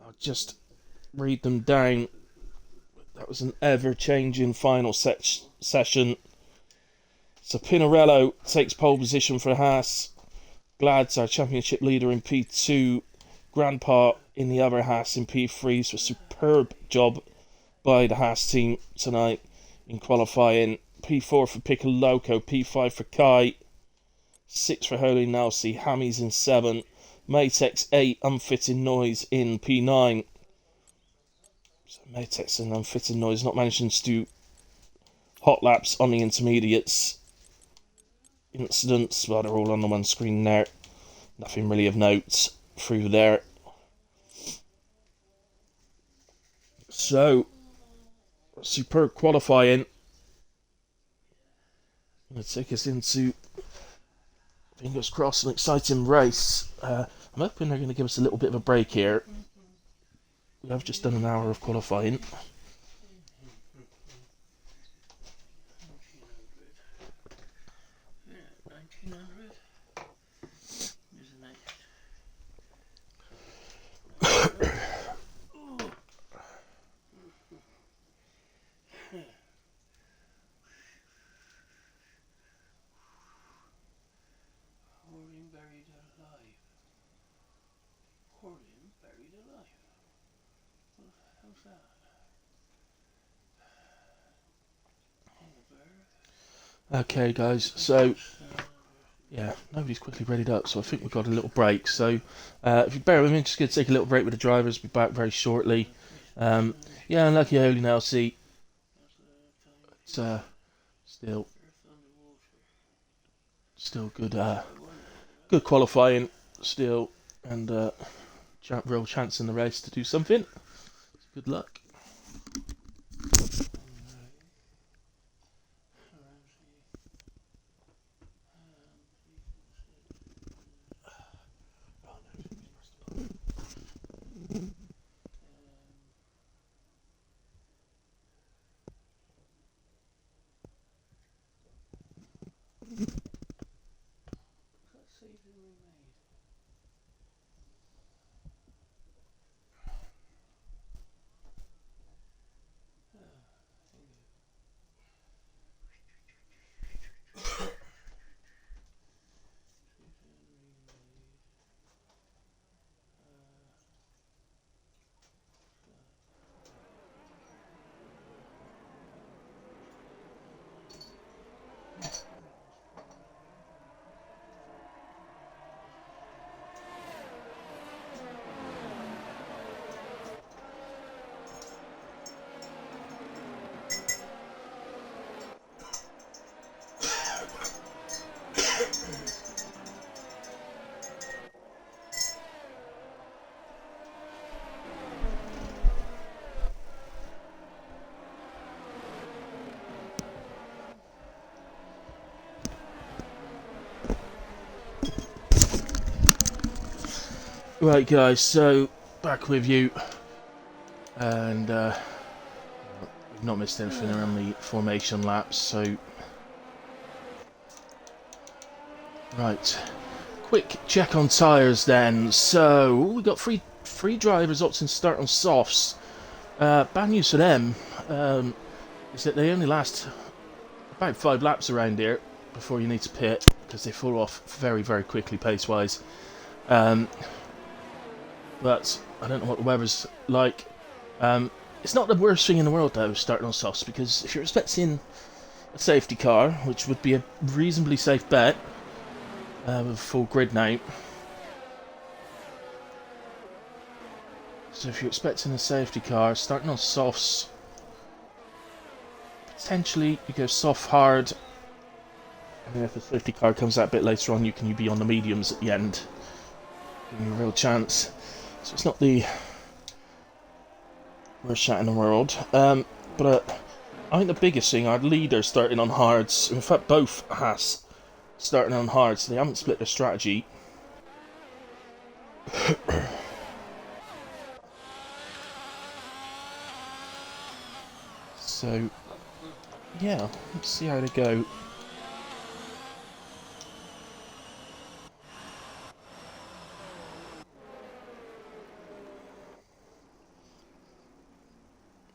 I'll just read them down. That was an ever-changing final session. So Pinarello takes pole position for Haas. Glad's our championship leader in P2. Grandpa in the other Haas in P3. So a superb job by the Haas team tonight in qualifying. P4 for Piccoloco, P5 for Kai, 6 for Hurley Nelsie, Hammy's in 7, Matex 8, Unfitting Noise in P9. So Matex and Unfitting Noise not managing to do hot laps on the intermediates. Incidents, well, they're all on the one screen there. Nothing really of note through there. So, superb qualifying. Going to take us into, fingers crossed, an exciting race. I'm hoping they're going to give us a little bit of a break here. We have just done an hour of qualifying. Okay, guys, so yeah, nobody's quickly readied up, so I think we've got a little break. So if you bear with me, I'm just going to take a little break with the drivers. Be back very shortly. Yeah, unlucky Hurley Nelsie. It's still good, good qualifying still, and real chance in the race to do something. So good luck. Right, guys, so back with you, and we've not missed anything around the formation laps, so Right, quick check on tyres then. So we got three drivers opting to start on softs. Bad news for them is that they only last about 5 laps around here before you need to pit, because they fall off very, very quickly pace-wise. But I don't know what the weather's like. It's not the worst thing in the world though, starting on softs, because if you're expecting a safety car, which would be a reasonably safe bet with a full grid now. So if you're expecting a safety car, starting on softs, potentially you go soft hard, and then if the safety car comes out a bit later on, you can be on the mediums at the end, giving you a real chance. So it's not the worst shot in the world. But I think the biggest thing, our leader starting on hards, in fact both has starting on hards, so they haven't split their strategy. So yeah, let's see how they go.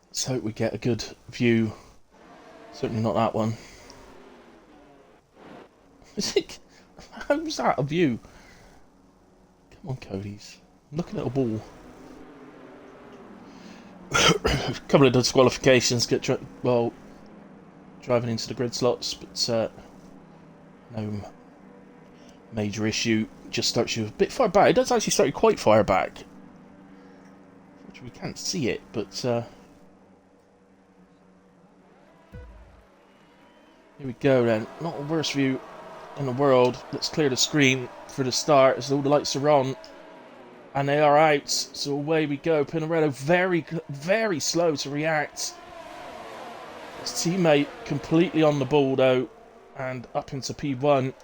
Let's hope we get a good view. Certainly not that one. How's that a view? Come on, Cody's. I'm looking at a wall. A couple of disqualifications get driving into the grid slots, but no major issue. Just starts you a bit far back. It does actually start you quite far back. Which we can't see it, but here we go then. Not the worst view in the world. Let's clear the screen for the start as all the lights are on. And they are out. So away we go. Pinarello very, very slow to react. His teammate completely on the ball though. And up into P1.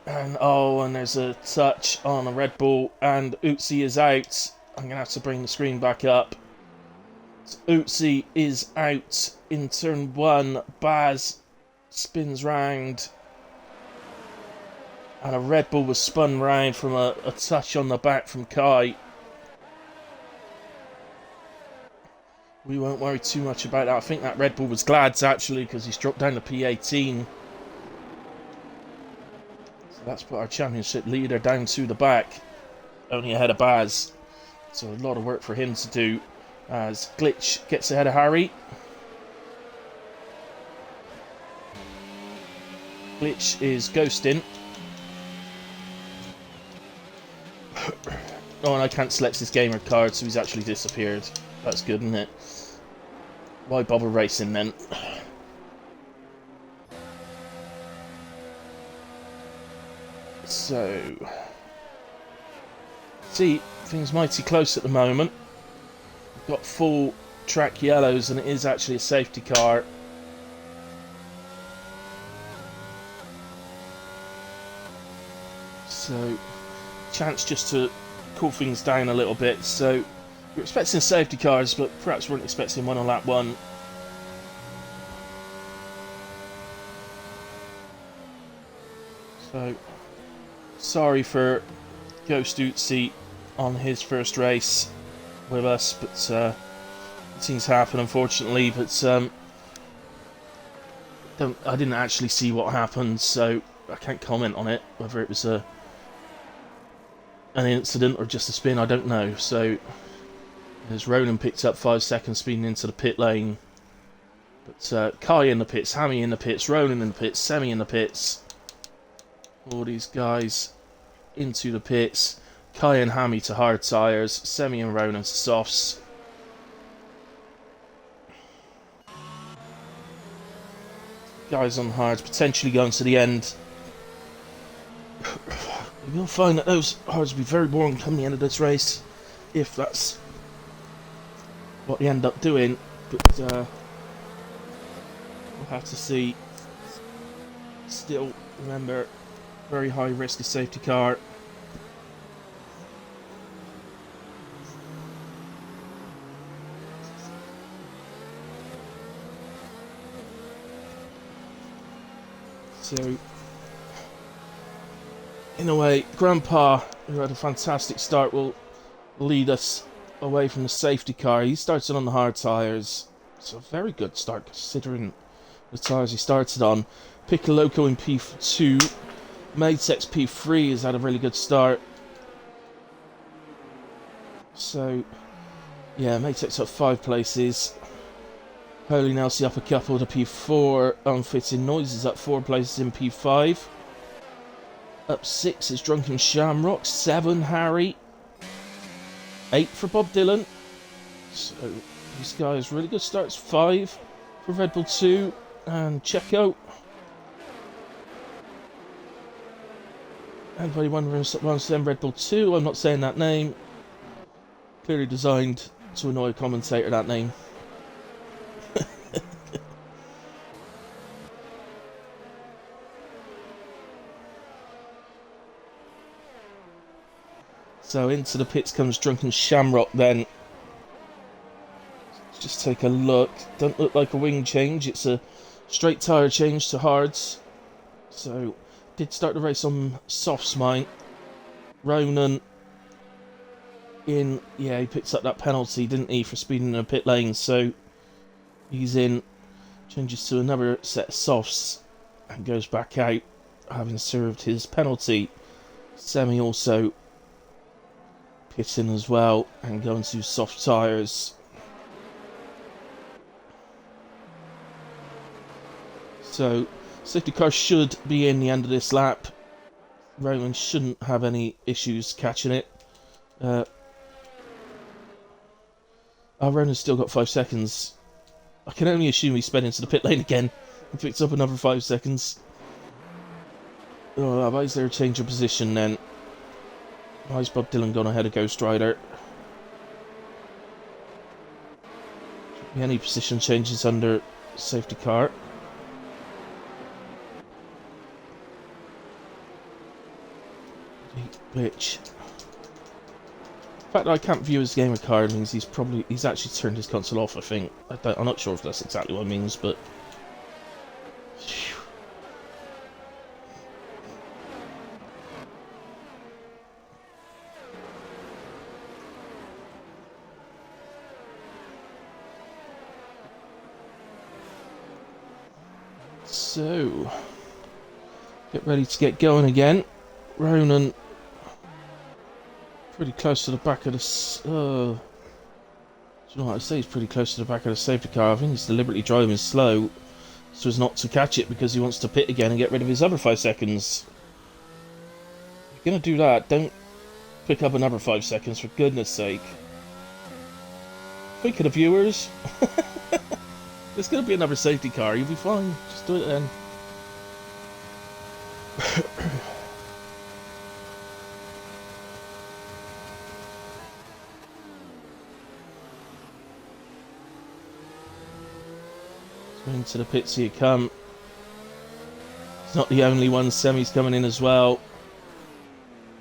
And there's a touch on a Red Bull. And Utsi is out. I'm going to have to bring the screen back up. So Utsi is out in turn 1. Baz spins round. And a Red Bull was spun round from a touch on the back from Kai. We won't worry too much about that. I think that Red Bull was Glad's actually, because he's dropped down to P18. So that's put our championship leader down to the back. Only ahead of Baz. So a lot of work for him to do. As Glitch gets ahead of Harry. Glitch is ghosting. Oh, and I can't select his gamer card, so he's actually disappeared. That's good, isn't it? Why bother racing then? So, see, things mighty close at the moment. We've got full track yellows, and it is actually a safety car. So, chance just to cool things down a little bit. So we're expecting safety cars, but perhaps weren't expecting one on lap 1. So sorry for Ghost Utsi on his first race with us, but things happen unfortunately. But I didn't actually see what happened, so I can't comment on it. Whether it was an incident or just a spin, I don't know. So as Ronan picked up 5 seconds speeding into the pit lane. But Kai in the pits, Hammy in the pits, Ronan in the pits, Semi in the pits. All these guys into the pits. Kai and Hammy to hard tyres, Semi and Ronan to softs. Guys on hards, potentially going to the end. You'll find that those hards will be very boring come the end of this race, if that's what they end up doing. But we'll have to see. Still, remember, very high risk of safety car. So in a way, Grandpa, who had a fantastic start, will lead us away from the safety car. He starts it on the hard tyres. It's a very good start considering the tyres he started on. Piccoloco in P2. Matex P3 has had a really good start. So, yeah, Matex up 5 places. Holy Nelsie up a couple to P4. Unfitting Noises up 4 places in P5. Up 6 is Drunken Shamrock. 7, Harry. 8 for Bob Dylan. So, these guys really good starts. 5 for Red Bull 2 and Checo. Anybody wondering once then Red Bull 2? I'm not saying that name. Clearly designed to annoy a commentator, that name. So into the pits comes Drunken Shamrock then. Let's just take a look. Doesn't look like a wing change. It's a straight tyre change to hards. So did start the race on softs, mine. Ronan in, yeah, he picks up that penalty, didn't he, for speeding in a pit lane. So he's in, changes to another set of softs and goes back out, having served his penalty. Semi also pitting as well and going to soft tyres. So safety car should be in the end of this lap. Roman shouldn't have any issues catching it. Ronan's still got 5 seconds. I can only assume he sped into the pit lane again and picked up another 5 seconds. Oh, why is there a change of position then? Why is Bob Dylan gone ahead of Ghost Rider? Any position changes under safety car. Which, the fact that I can't view his gamer card means he's actually turned his console off. I think I'm not sure if that's exactly what it means, but phew. So get ready to get going again. Ronan pretty close to the back of the... do you know what I say? He's pretty close to the back of the safety car. I think he's deliberately driving slow so as not to catch it because he wants to pit again and get rid of his other 5 seconds. If you're going to do that, don't pick up another 5 seconds, for goodness sake. Think of the viewers. There's going to be another safety car. You'll be fine. Just do it then. Into the pits here come. It's not the only one. Semi's coming in as well.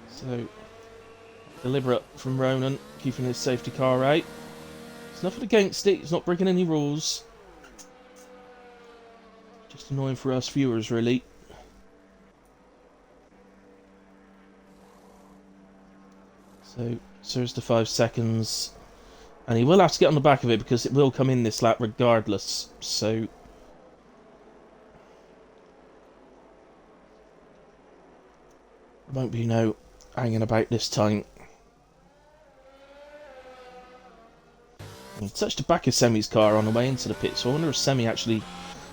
So deliberate from Ronan, keeping his safety car out. There's nothing against it. He's not breaking any rules. Just annoying for us viewers, really. So serves the 5 seconds. And he will have to get on the back of it because it will come in this lap regardless. So there won't be no hanging about this time. He touched the back of Semi's car on the way into the pit, so I wonder if Semi actually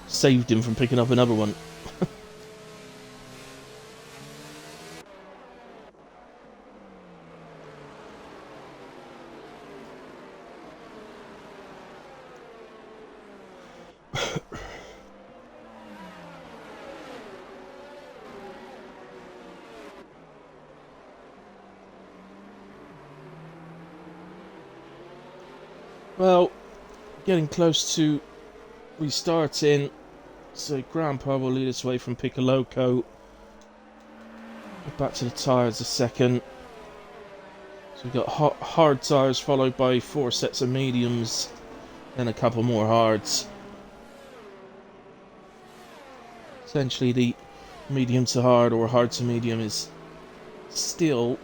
saved him from picking up another one. Well, getting close to restarting, so Grandpa will lead us away from Piccoloco. Back to the tyres a second. So we've got hard tyres followed by 4 sets of mediums, then a couple more hards. Essentially the medium to hard or hard to medium is still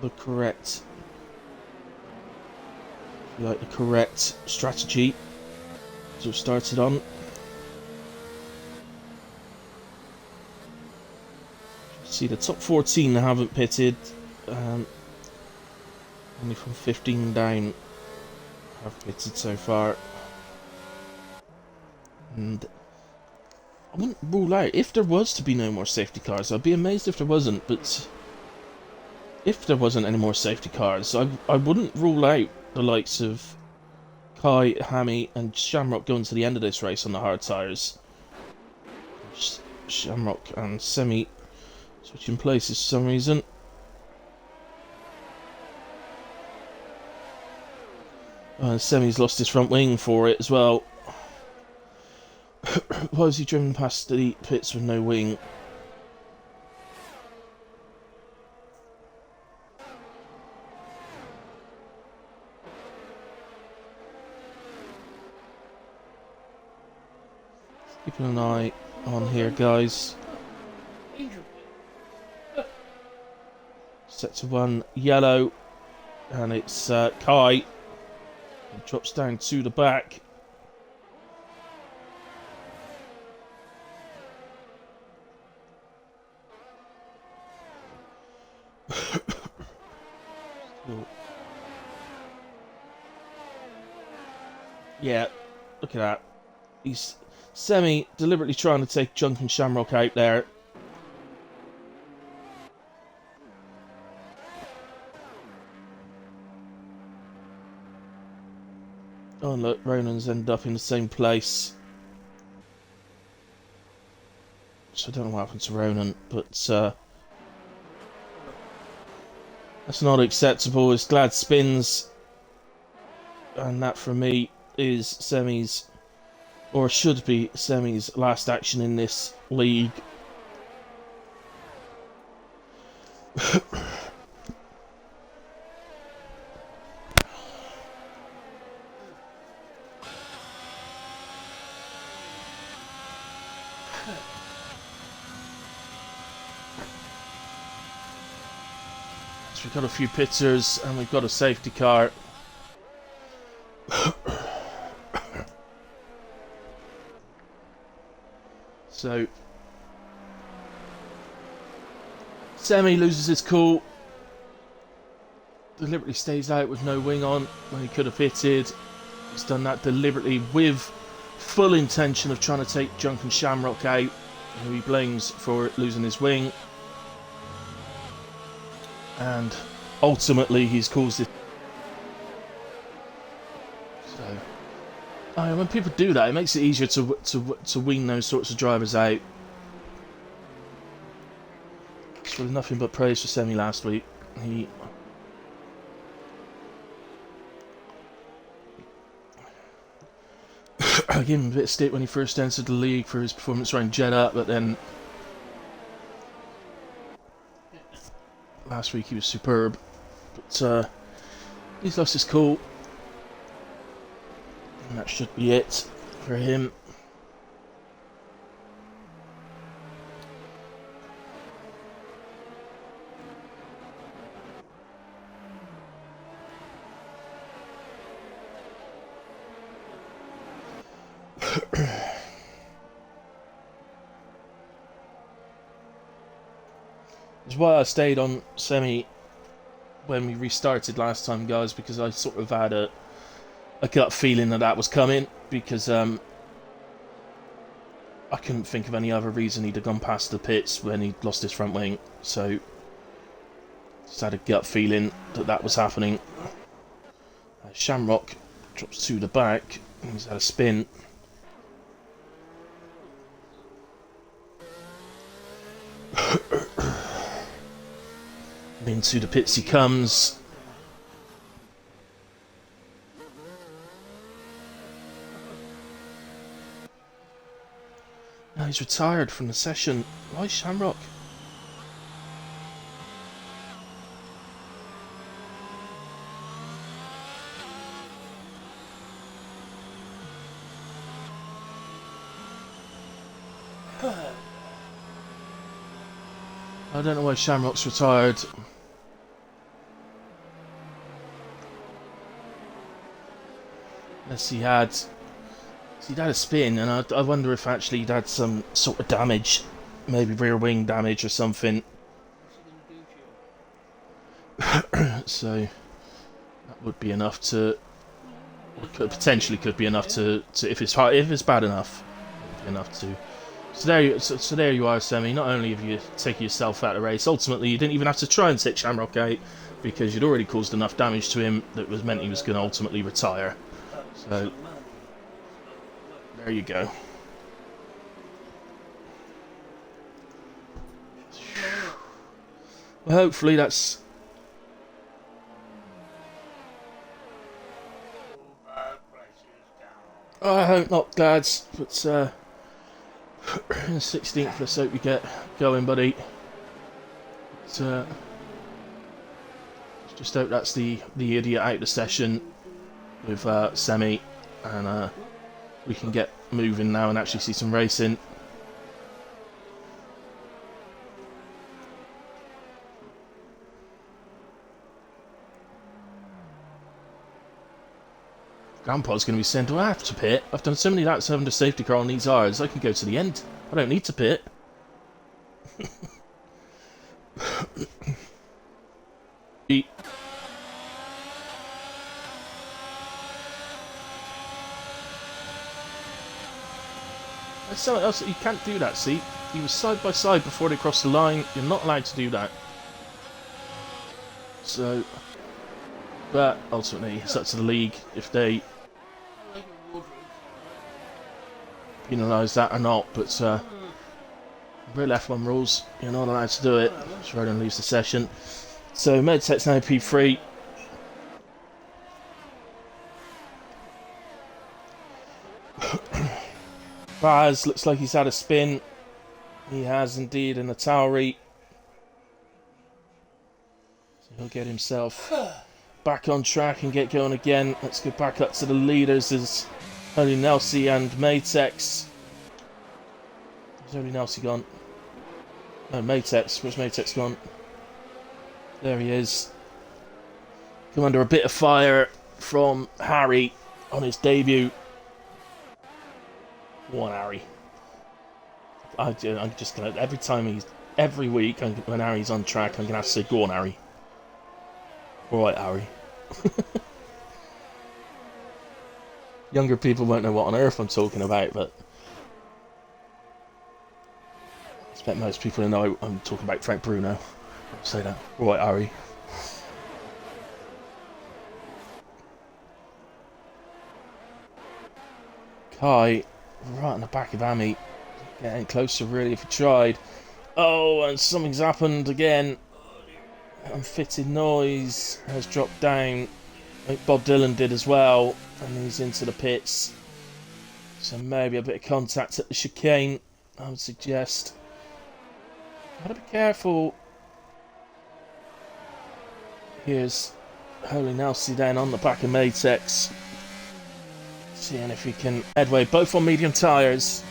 the correct, if you like, the correct strategy to have started on. See, the top 14 haven't pitted. Only from 15 down have pitted so far. And I wouldn't rule out, if there was to be no more safety cars, I'd be amazed if there wasn't, but if there wasn't any more safety cars, I wouldn't rule out the likes of Kai, Hammy and Shamrock going to the end of this race on the hard tyres. Shamrock and Semi switching places for some reason. Semi's lost his front wing for it as well. Why has he driven past the pits with no wing? Keeping an eye on here, guys. Set to 1 yellow, and it's Kai. He drops down to the back. Yeah, look at that. He's Semi deliberately trying to take Junk and Shamrock out there. Oh, and look, Ronan's ended up in the same place. So I don't know what happened to Ronan, but that's not acceptable. It's Glad spins, and that for me is Semi's, or should be Semi's, last action in this league. So we've got a few pitters and we've got a safety car. So Semi loses his cool, deliberately stays out with no wing on when he could have pitted. He's done that deliberately with full intention of trying to take Junk and Shamrock out, who he blames for losing his wing. And ultimately he's caused it. So when people do that, it makes it easier to wean those sorts of drivers out. It's really nothing but praise for Semi last week. He I gave him a bit of stick when he first entered the league for his performance around Jeddah, but then last week he was superb. But he's lost his cool, and that should be it for him. That's why I stayed on Semi when we restarted last time, guys, because I sort of had a gut feeling that was coming, because I couldn't think of any other reason he'd have gone past the pits when he lost his front wing, so just had a gut feeling that was happening. Shamrock drops to the back, and he's had a spin. Into the pits he comes. Now he's retired from the session. Why Shamrock? I don't know why Shamrock's retired. Unless he'd had a spin, and I wonder if actually he'd had some sort of damage, maybe rear wing damage or something. So that would be enough to, or potentially could be enough to if it's bad enough, it would be enough to. So there you are, Semi. Not only have you taken yourself out of the race, ultimately you didn't even have to try and take Shamrock out because you'd already caused enough damage to him that was meant he was going to ultimately retire. So there you go. Well, hopefully that's. I hope not, lads. But 16th, let's hope you get going, buddy. But, just hope that's the idiot out of the session with Semi, and we can get moving now and actually see some racing. Grandpa's going to be saying, do I have to pit? I've done so many laps under safety car on these R's, I can go to the end. I don't need to pit. There's something else that you can't do that, see? He was side by side before they crossed the line. You're not allowed to do that. So, but ultimately, it's up to the league if they penalise that or not. But real F1 rules, you're not allowed to do it. Schroeder leaves the session. So Medtech's now P3. Baz looks like he's had a spin. He has indeed in the Tauri. So he'll get himself back on track and get going again. Let's go back up to the leaders as only Nelsie and Matex. Where's only Nelsie gone? No, Matex. Where's Matex gone? There he is. Come under a bit of fire from Harry on his debut. Go on, Harry. I'm just gonna every week when Harry's on track, I'm gonna have to say, "Go on, Harry." All right, Harry. Younger people won't know what on earth I'm talking about, but I expect most people to know I'm talking about Frank Bruno. I'll say that. All right, Harry. Kai, right in the back of Amy. Getting closer, really, if he tried. Oh, and something's happened again. Unfitted noise has dropped down. I think Bob Dylan did as well. And he's into the pits. So maybe a bit of contact at the chicane, I would suggest. Gotta be careful. Here's Holy Nelsie down on the back of Matex. Seeing if he can headway, both on medium tyres.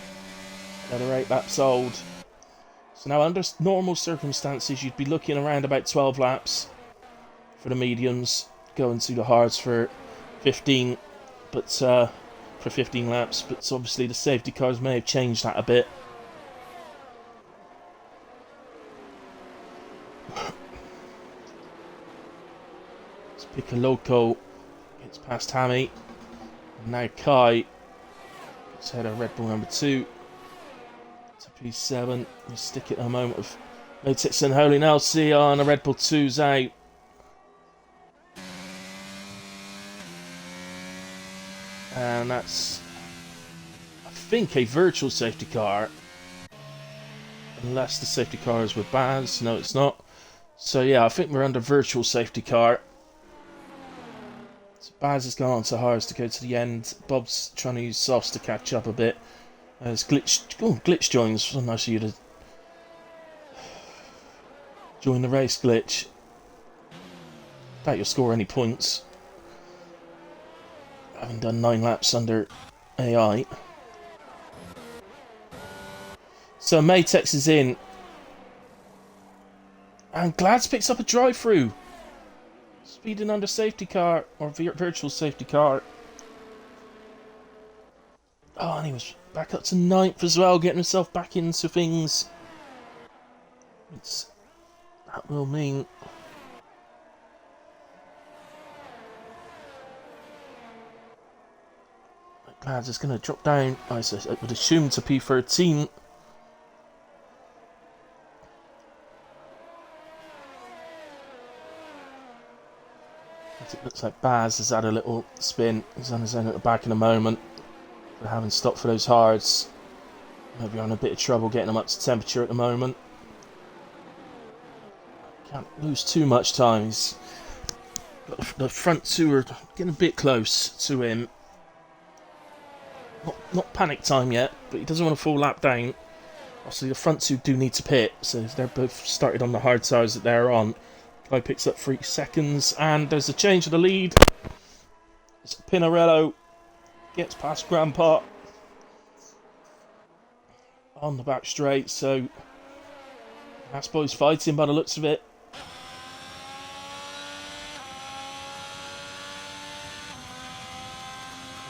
They're 8 laps old. So now under normal circumstances you'd be looking around about 12 laps for the mediums, going to the hards for 15, but for 15 laps, but obviously the safety cars may have changed that a bit. Let's pick a loco, gets past Hammy, and now Kai gets out of Red Bull number 2. P7, we stick it a moment with Matex and Holy Nelsie on a Red Bull 2's out. And that's, I think, a virtual safety car. Unless the safety car is with Baz. No, it's not. So yeah, I think we're under virtual safety car. So Baz has gone on to hers to go to the end. Bob's trying to use softs to catch up a bit. There's glitch joins. So nice of you to join the race, glitch. Doubt you'll score any points. Having done 9 laps under AI. So Matex is in. And Glads picks up a drive-through. Speeding under safety car, or virtual safety car. Oh, and he was back up to 9th as well, getting himself back into things. That will mean... Glads is going to drop down, I would assume, to P13. It looks like Baz has had a little spin. He's on his own at the back in a moment. But having stopped for those hards. Maybe having a bit of trouble getting them up to temperature at the moment. Can't lose too much time. The front two are getting a bit close to him. Not panic time yet, but he doesn't want to fall lap down. Obviously, the front two do need to pit, so they're both started on the hard tires that they're on. Guy picks up 3 seconds, and there's a change of the lead. It's Pinarello gets past Grandpa on the back straight, so Haas boys fighting by the looks of it.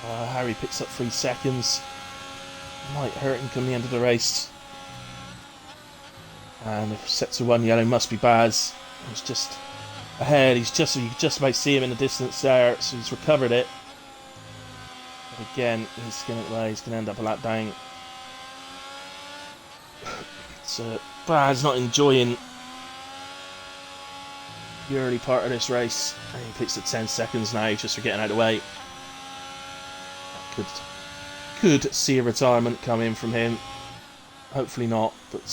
Harry picks up 3 seconds. Might hurt him come the end of the race. And if set to 1 yellow, must be Baz. He's just ahead. You can just about see him in the distance there, so he's recovered it. But again, he's going to end up a lap down. So Baz not enjoying the early part of this race. And he picks up 10 seconds now just for getting out of the way. Could see a retirement come in from him. Hopefully not, but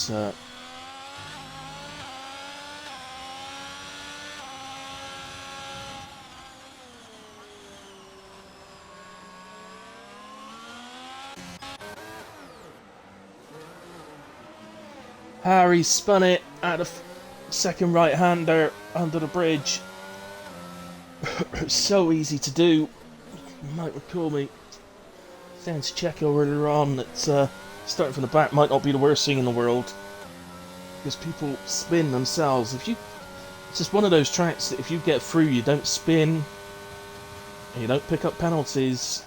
Harry spun it at a second right-hander under the bridge. So easy to do. You might recall me saying to Checo earlier on that starting from the back might not be the worst thing in the world, because people spin themselves. It's just one of those tracks that if you get through, you don't spin, and you don't pick up penalties,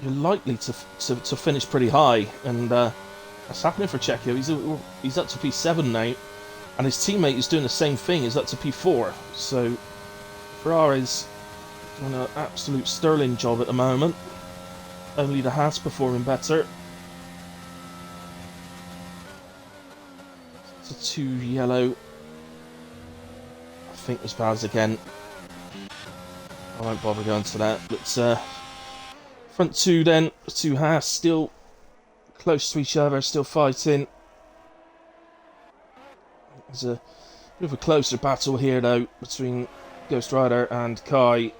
you're likely to finish pretty high, and that's happening for Checo. He's up to P7 now, and his teammate is doing the same thing. He's up to P4, so Ferrari's doing an absolute sterling job at the moment. Only the Haas performing better. It's a 2 yellow. I think it was Baz again. I won't bother going to that. But front two then, 2 Haas still close to each other, still fighting. There's a bit of a closer battle here though between Ghost Rider and Kai.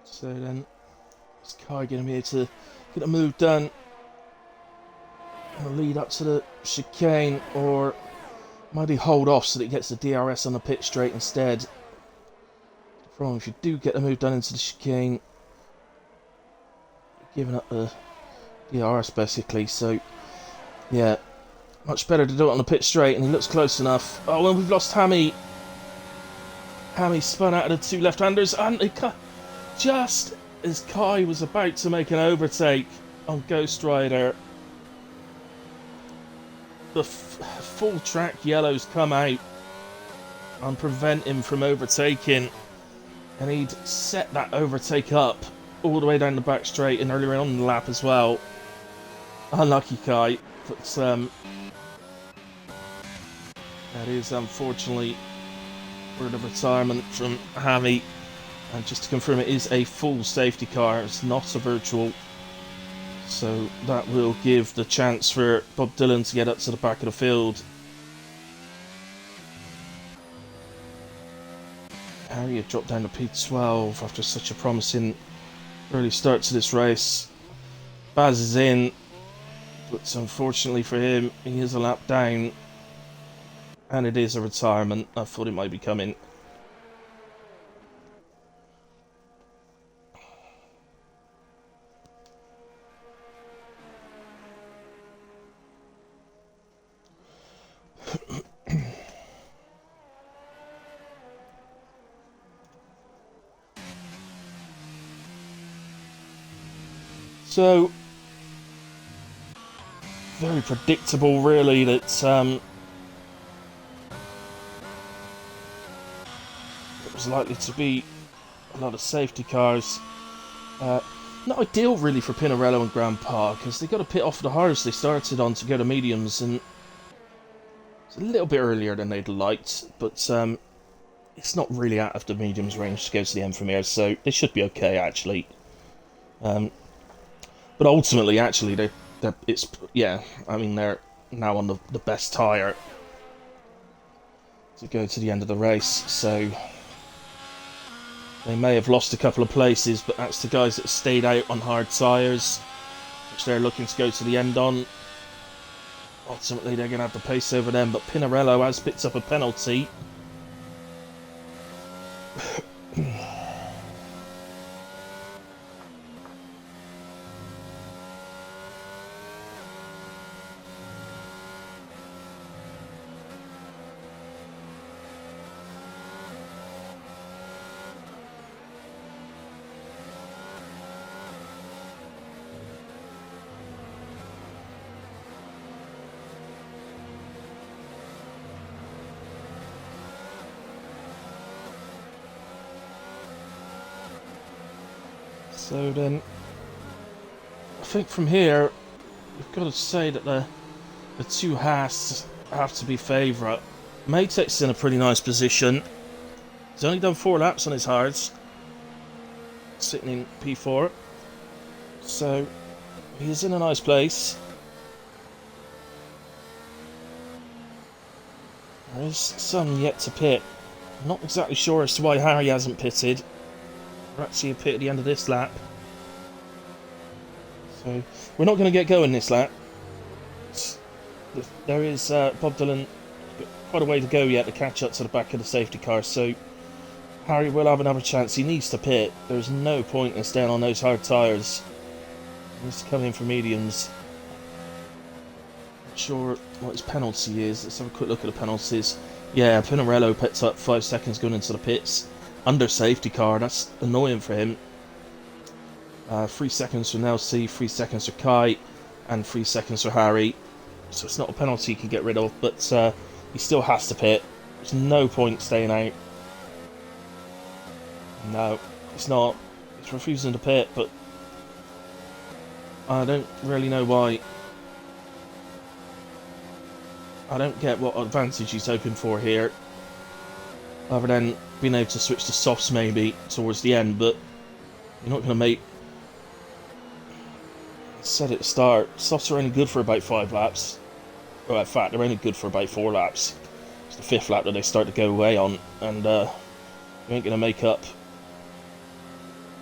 So then, is Kai going to be able to get a move done and lead up to the chicane, or might he hold off so that he gets the DRS on the pit straight instead? From if you do get a move done into the chicane, you're giving up the DRS basically. So yeah, much better to do it on the pit straight, and he looks close enough. Oh, and we've lost Hammy. Hammy spun out of the 2 left-handers, and he just as Kai was about to make an overtake on Ghost Rider, the full track yellows come out and prevent him from overtaking, and he'd set that overtake up all the way down the back straight and earlier on in the lap as well. Unlucky Kai, but that is unfortunately word of retirement from Hammy. And just to confirm, it is a full safety car, it's not a virtual. So that will give the chance for Bob Dylan to get up to the back of the field. Harry had dropped down to P12 after such a promising early start to this race. Baz is in, but unfortunately for him, he is a lap down. And it is a retirement. I thought it might be coming. So, very predictable really that it was likely to be a lot of safety cars. Not ideal really for Pinarello and Grandpa, because they got to pit off the hards they started on to go to mediums, and it's a little bit earlier than they'd liked, but it's not really out of the mediums range to go to the end from here, so they should be okay actually. But ultimately, actually, I mean, they're now on the best tyre to go to the end of the race, so they may have lost a couple of places, but that's the guys that stayed out on hard tyres, which they're looking to go to the end on. Ultimately, they're going to have the pace over them, but Pinarello has picked up a penalty. So then, I think from here, we've got to say that the two Haas have to be favourite. Maytek's in a pretty nice position. He's only done 4 laps on his hards, sitting in P4. So, he's in a nice place. There is some yet to pit. I'm not exactly sure as to why Harry hasn't pitted. We're actually a pit at the end of this lap. So, we're not going to get going this lap. There is Bob Dylan, quite a way to go yet to catch up to the back of the safety car, so Harry will have another chance. He needs to pit. There's no point in staying on those hard tyres. He needs to come in for mediums. Not sure what his penalty is. Let's have a quick look at the penalties. Yeah, Pinarello pits up 5 seconds going into the pits. Under safety car, that's annoying for him. 3 seconds for Nelsie, 3 seconds for Kai, and 3 seconds for Harry. So it's not a penalty he can get rid of, but he still has to pit. There's no point staying out. No, it's not. He's refusing to pit, but I don't really know why. I don't get what advantage he's hoping for here, other than being able to switch to softs maybe towards the end, but you're not going to make... I said at the start, softs are only good for about 5 laps. Well, in fact, they're only good for about 4 laps. It's the 5th lap that they start to go away on, and you ain't going to make up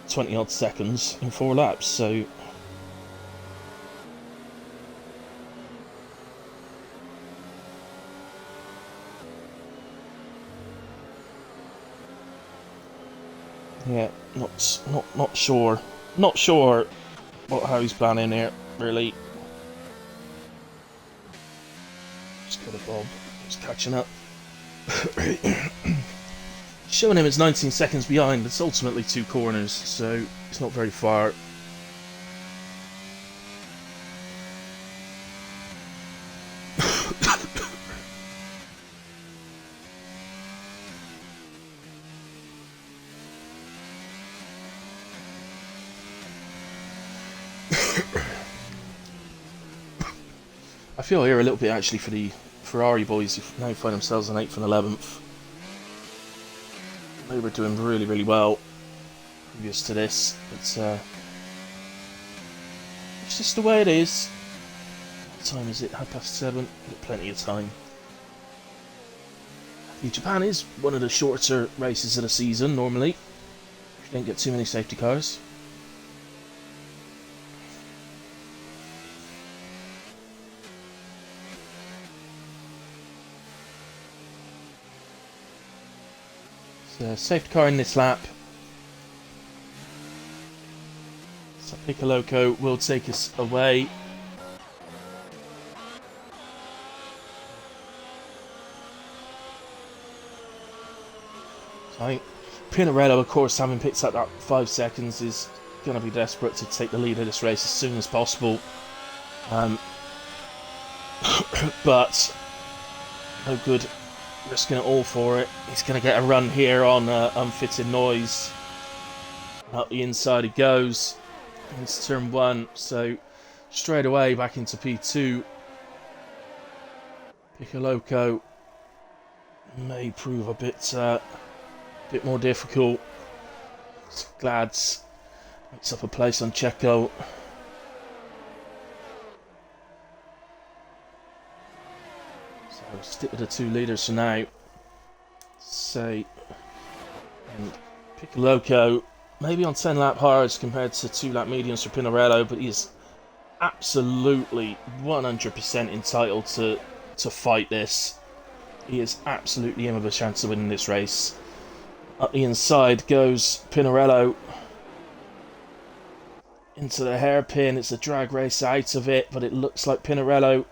20 odd seconds in 4 laps, so... Yeah, not sure. Not sure how he's planning here, really. Just got a Bob. He's catching up. Showing him it's 19 seconds behind. It's ultimately 2 corners, so it's not very far. feel here a little bit actually for the Ferrari boys who now find themselves in 8th and 11th. They were doing really, really well previous to this. It's just the way it is. What time is it? 7:30. We've got plenty of time. Japan is one of the shorter races of the season normally. You don't get too many safety cars. So, safety car in this lap. So Piccoloco will take us away. So I think Pinarello, of course, having picked up that 5 seconds, is going to be desperate to take the lead of this race as soon as possible. But no good risking it all for it. He's going to get a run here on unfitted noise. Up the inside he goes. Into turn 1, so straight away back into P2. Piccoloco may prove a bit more difficult. Glads makes up a place on Checo. So we'll stick with the 2 leaders for now. Say, and Piccoloco maybe on 10 lap hards compared to 2 lap mediums for Pinarello, but he is absolutely 100% entitled to fight this. He is absolutely in with a chance of winning this race. Up the inside goes Pinarello into the hairpin. It's a drag race out of it, but it looks like Pinarello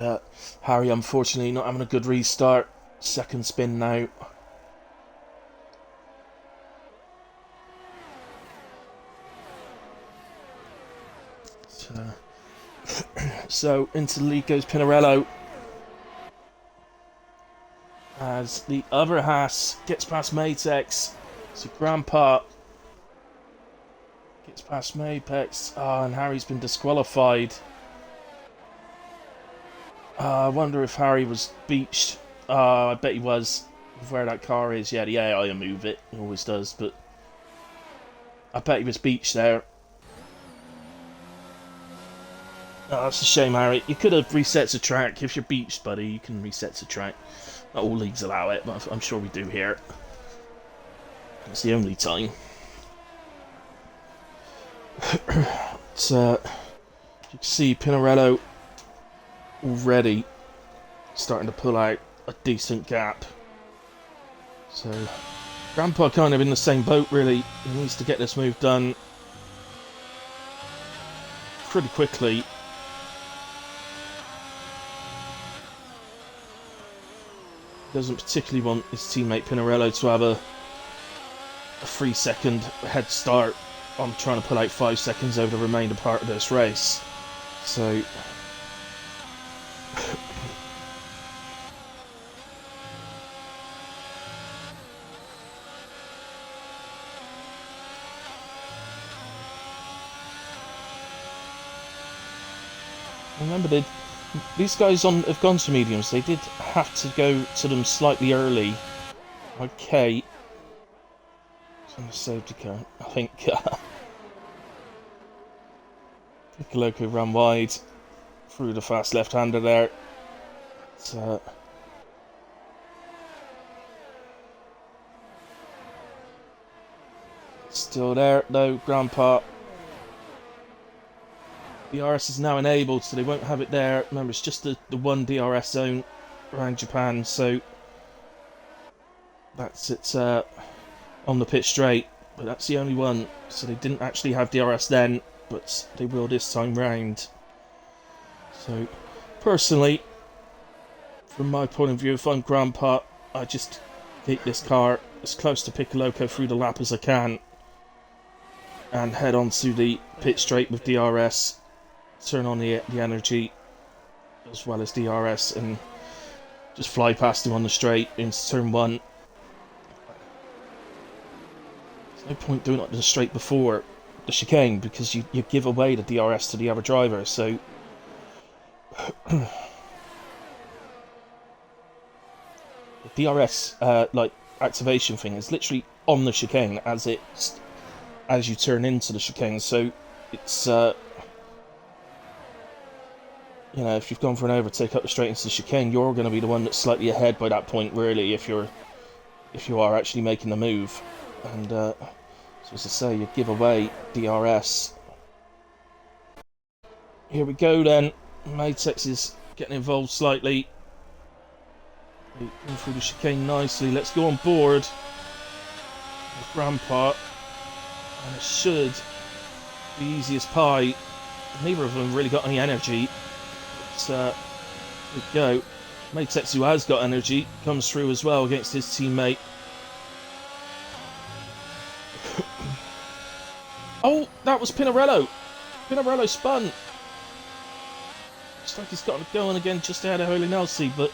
and, Harry unfortunately not having a good restart. Second spin now. So into the lead goes Pinarello as the other Haas gets past Matex. So Grandpa gets past Matex. And Harry's been disqualified. I wonder if Harry was beached. I bet he was. Where that car is. Yeah, the AI will move it. It always does, but I bet he was beached there. Oh, that's a shame, Harry. You could have reset the track. If you're beached, buddy, you can reset the track. Not all leagues allow it, but I'm sure we do here. It's the only time. So, you can see Pinarello already starting to pull out a decent gap. So, Grandpa kind of in the same boat, really. He needs to get this move done pretty quickly. Doesn't particularly want his teammate Pinarello to have a 3-second head start on trying to pull out 5 seconds over the remainder part of this race. So remember, these guys have gone to mediums. They did have to go to them slightly early. Okay. It's on the safety car. I think Piccoloco ran wide through the fast left-hander there. So, still there though, Grandpa. DRS is now enabled, so they won't have it there. Remember, it's just the one DRS zone around Japan, so that's it on the pit straight. But that's the only one, so they didn't actually have DRS then, but they will this time round. So, personally, from my point of view, if I'm Grandpa, I just keep this car as close to Piccoloco through the lap as I can and head on to the pit straight with DRS. Turn on the energy as well as DRS and just fly past him on the straight into turn 1. There's no point doing it on the straight before the chicane, because you give away the DRS to the other driver. So the DRS like activation thing is literally on the chicane as you turn into the chicane. So it's you know, if you've gone for an overtake up the straight into the chicane, you're going to be the one that's slightly ahead by that point, really, if you are actually making the move. And so as I say, you give away DRS. Here we go then. Matex is getting involved slightly. Going through the chicane nicely. Let's go on board with Grandpa. And it should be easy as pie. Neither of them really got any energy. Here we go. Matex, who has got energy, comes through as well against his teammate. Oh, that was Pinarello. Pinarello spun. Looks like he's got it going again just ahead of Holy Nelsie, but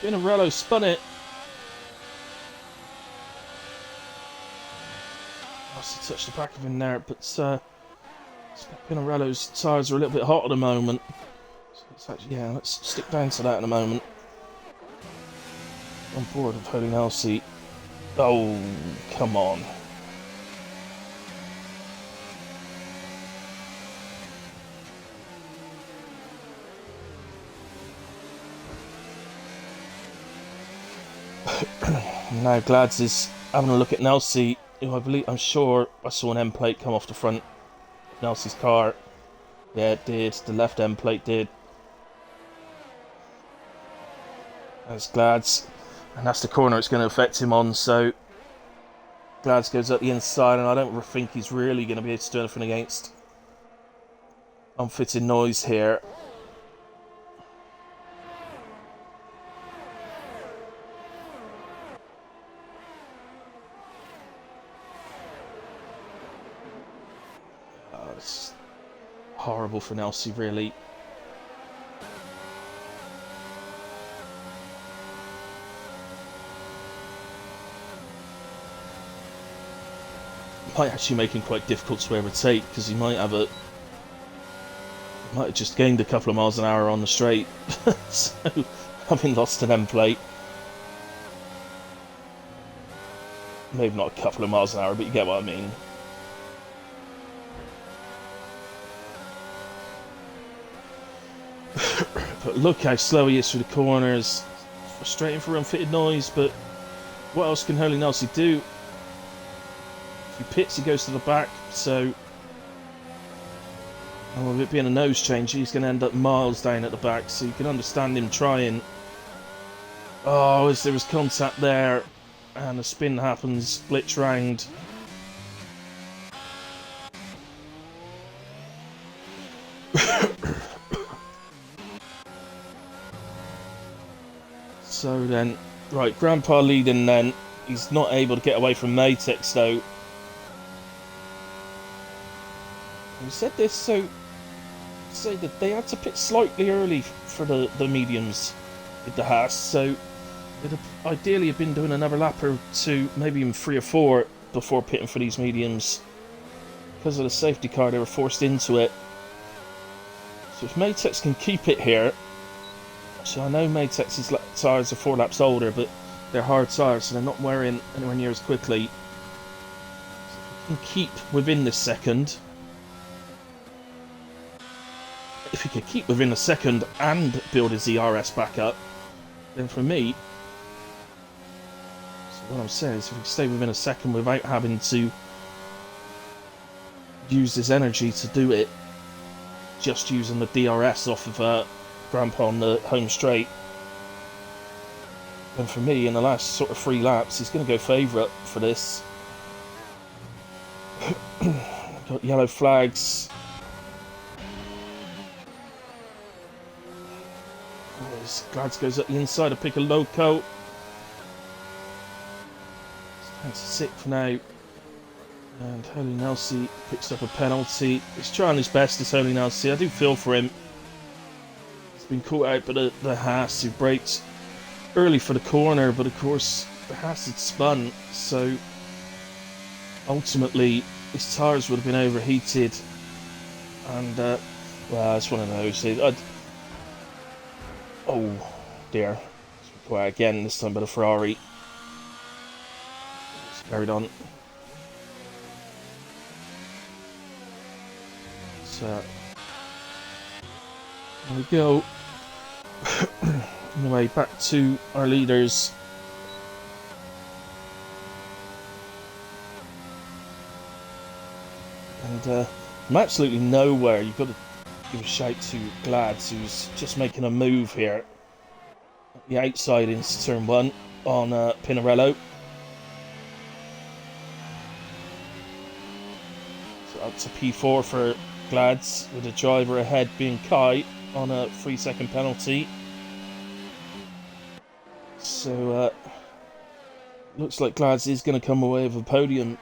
Pinarello spun it. Must have touched the back of him there, but Pinarello's tyres are a little bit hot at the moment. So let's stick down to that in a moment. On board with Holy Nelsie. Oh, come on. Now Glads is having a look at Nelsie, who I'm sure I saw an end plate come off the front of Nelsie's car. Yeah, it did. The left end plate did. That's Glads, and that's the corner it's going to affect him on. So Glads goes up the inside, and I don't think he's really going to be able to do anything against unfitting noise here. It's horrible for Nelsie, really. Might actually make him quite difficult to overtake, because he might have just gained a couple of miles an hour on the straight. So having lost an end plate, maybe not a couple of miles an hour, but you get what I mean. But look how slow he is through the corners. Frustrating for unfitted noise, but what else can Holy Nelsie do? If he pits, he goes to the back, so with it being a nose change, he's going to end up miles down at the back, so you can understand him trying. Oh, as there was contact there, and a spin happens, blitz round. So then, right, Grandpa leading then. He's not able to get away from Matex though. We said this, so say that they had to pit slightly early for the mediums with the Haas, so they'd ideally have been doing another lap or two, maybe even 3 or 4 before pitting for these mediums. Because of the safety car, they were forced into it. So if Matex can keep it here, so I know Matex's tyres are 4 laps older, but they're hard tyres, so they're not wearing anywhere near as quickly. So if he can keep within this second, if he could keep within a second and build his ERS back up, then for me, so what I'm saying is if he can stay within a second without having to use his energy to do it, just using the DRS off of Grandpa on the home straight, then for me, in the last sort of 3 laps, he's going to go favourite for this. Got yellow flags. Glads goes up the inside to pick a loco. Stands 6th now. And Holy Nelsie picks up a penalty. He's trying his best, this Holy Nelsie. I do feel for him. He's been caught out by the Haas, who braked early for the corner, but of course the Haas had spun, so ultimately his tyres would have been overheated, and well, it's one of those. Oh dear. Well, again, this time by the Ferrari. It's carried on. So, there we go. Anyway, back to our leaders. And from absolutely nowhere, you've got to give a shout to Glads, who's just making a move here. At the outside into turn 1 on Pinarello. So up to P4 for Glads, with the driver ahead being Kai on a 3-second penalty. So looks like Glads is going to come away with a podium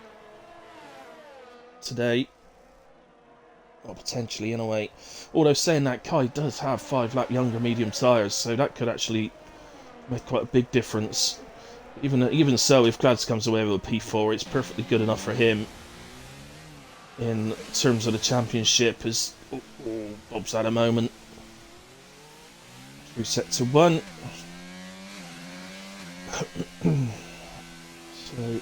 today. Or potentially, in a way. Although saying that, Kai does have 5-lap younger medium tyres, so that could actually make quite a big difference. Even so, if Glads comes away with a P4, it's perfectly good enough for him in terms of the championship. As Bob's had a moment. Reset to 1. So,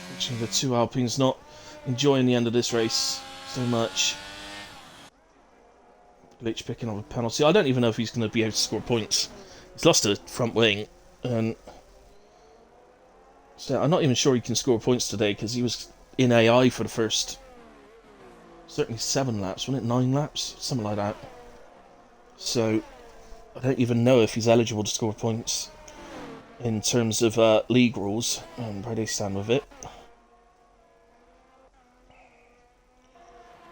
fortunately, the 2 Alpines not enjoying the end of this race so much. Glitch picking up a penalty. I don't even know if he's going to be able to score points. He's lost a front wing, and so I'm not even sure he can score points today because he was in AI for the first certainly 7 laps, wasn't it? 9 laps, something like that. So I don't even know if he's eligible to score points in terms of league rules and where they stand with it.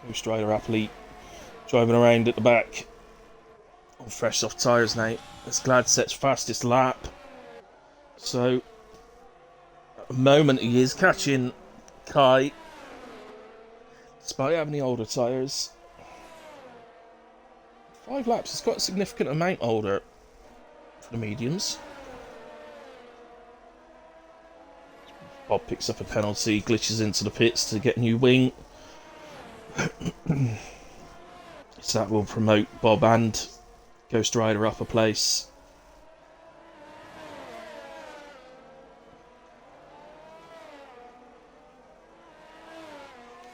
Ghost Rider happily driving around at the back on fresh soft tyres now. As Glad sets fastest lap. So at the moment he is catching Kai despite having the older tyres. 5 laps is quite a significant amount older for the mediums. Bob picks up a penalty, glitches into the pits to get a new wing. So that will promote Bob and Ghost Rider up a place.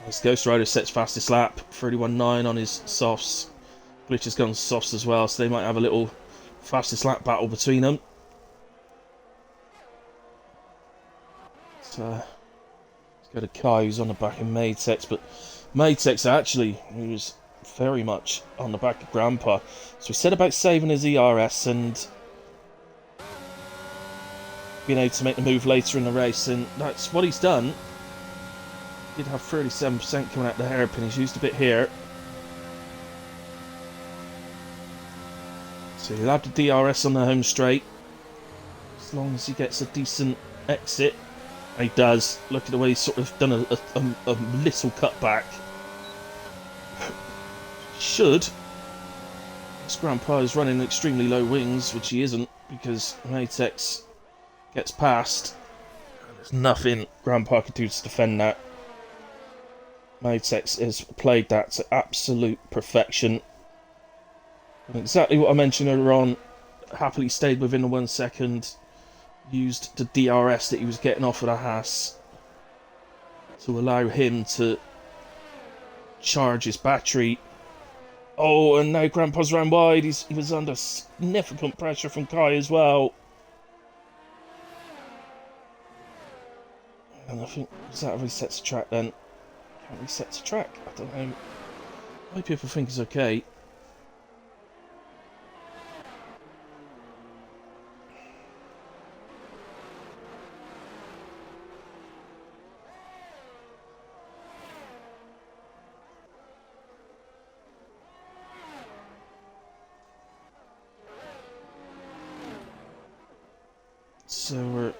As Ghost Rider sets fastest lap, 31.9 on his softs. Glitch has gone softs as well, so they might have a little fastest lap battle between them. So, let's go to Kai, who's on the back of Maytex, but Maytex actually, he was very much on the back of Grandpa. So he said about saving his ERS and being able to make the move later in the race, and that's what he's done. He did have 37% coming out the hairpin, he's used a bit here. So he'll have the DRS on the home straight, as long as he gets a decent exit. And he does. Look at the way he's sort of done a little cutback. Should. This Grandpa is running extremely low wings, which he isn't, because Matex gets past. There's nothing Grandpa could do to defend that. Matex has played that to absolute perfection. And exactly what I mentioned earlier on. Happily stayed within the 1 second. Used the DRS that he was getting off of the Haas to allow him to charge his battery. Oh, and now Grandpa's ran wide. He was under significant pressure from Kai as well. And I think, is that a reset to track then? Can't reset to track? I don't know. Why people think it's okay. So we're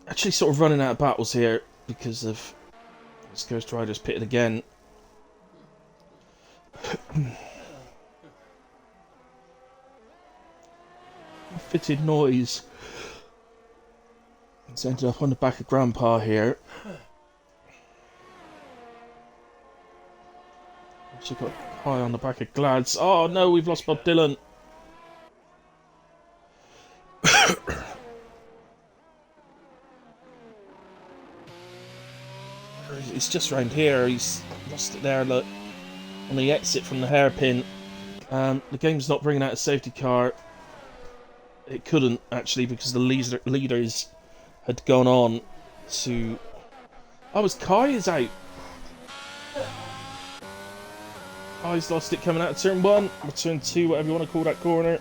actually sort of running out of battles here because of this Ghost Rider's pitted again. Fitted noise. He's ended up on the back of Grandpa here. Also got high on the back of Glads. Oh no, we've lost Bob Dylan. He's just round here. He's lost it there. Look, on the exit from the hairpin. The game's not bringing out a safety car. It couldn't actually because the leaders had gone on to. Oh, his Kai is out. Oh, he's lost it coming out of turn 1 or turn 2, whatever you want to call that corner.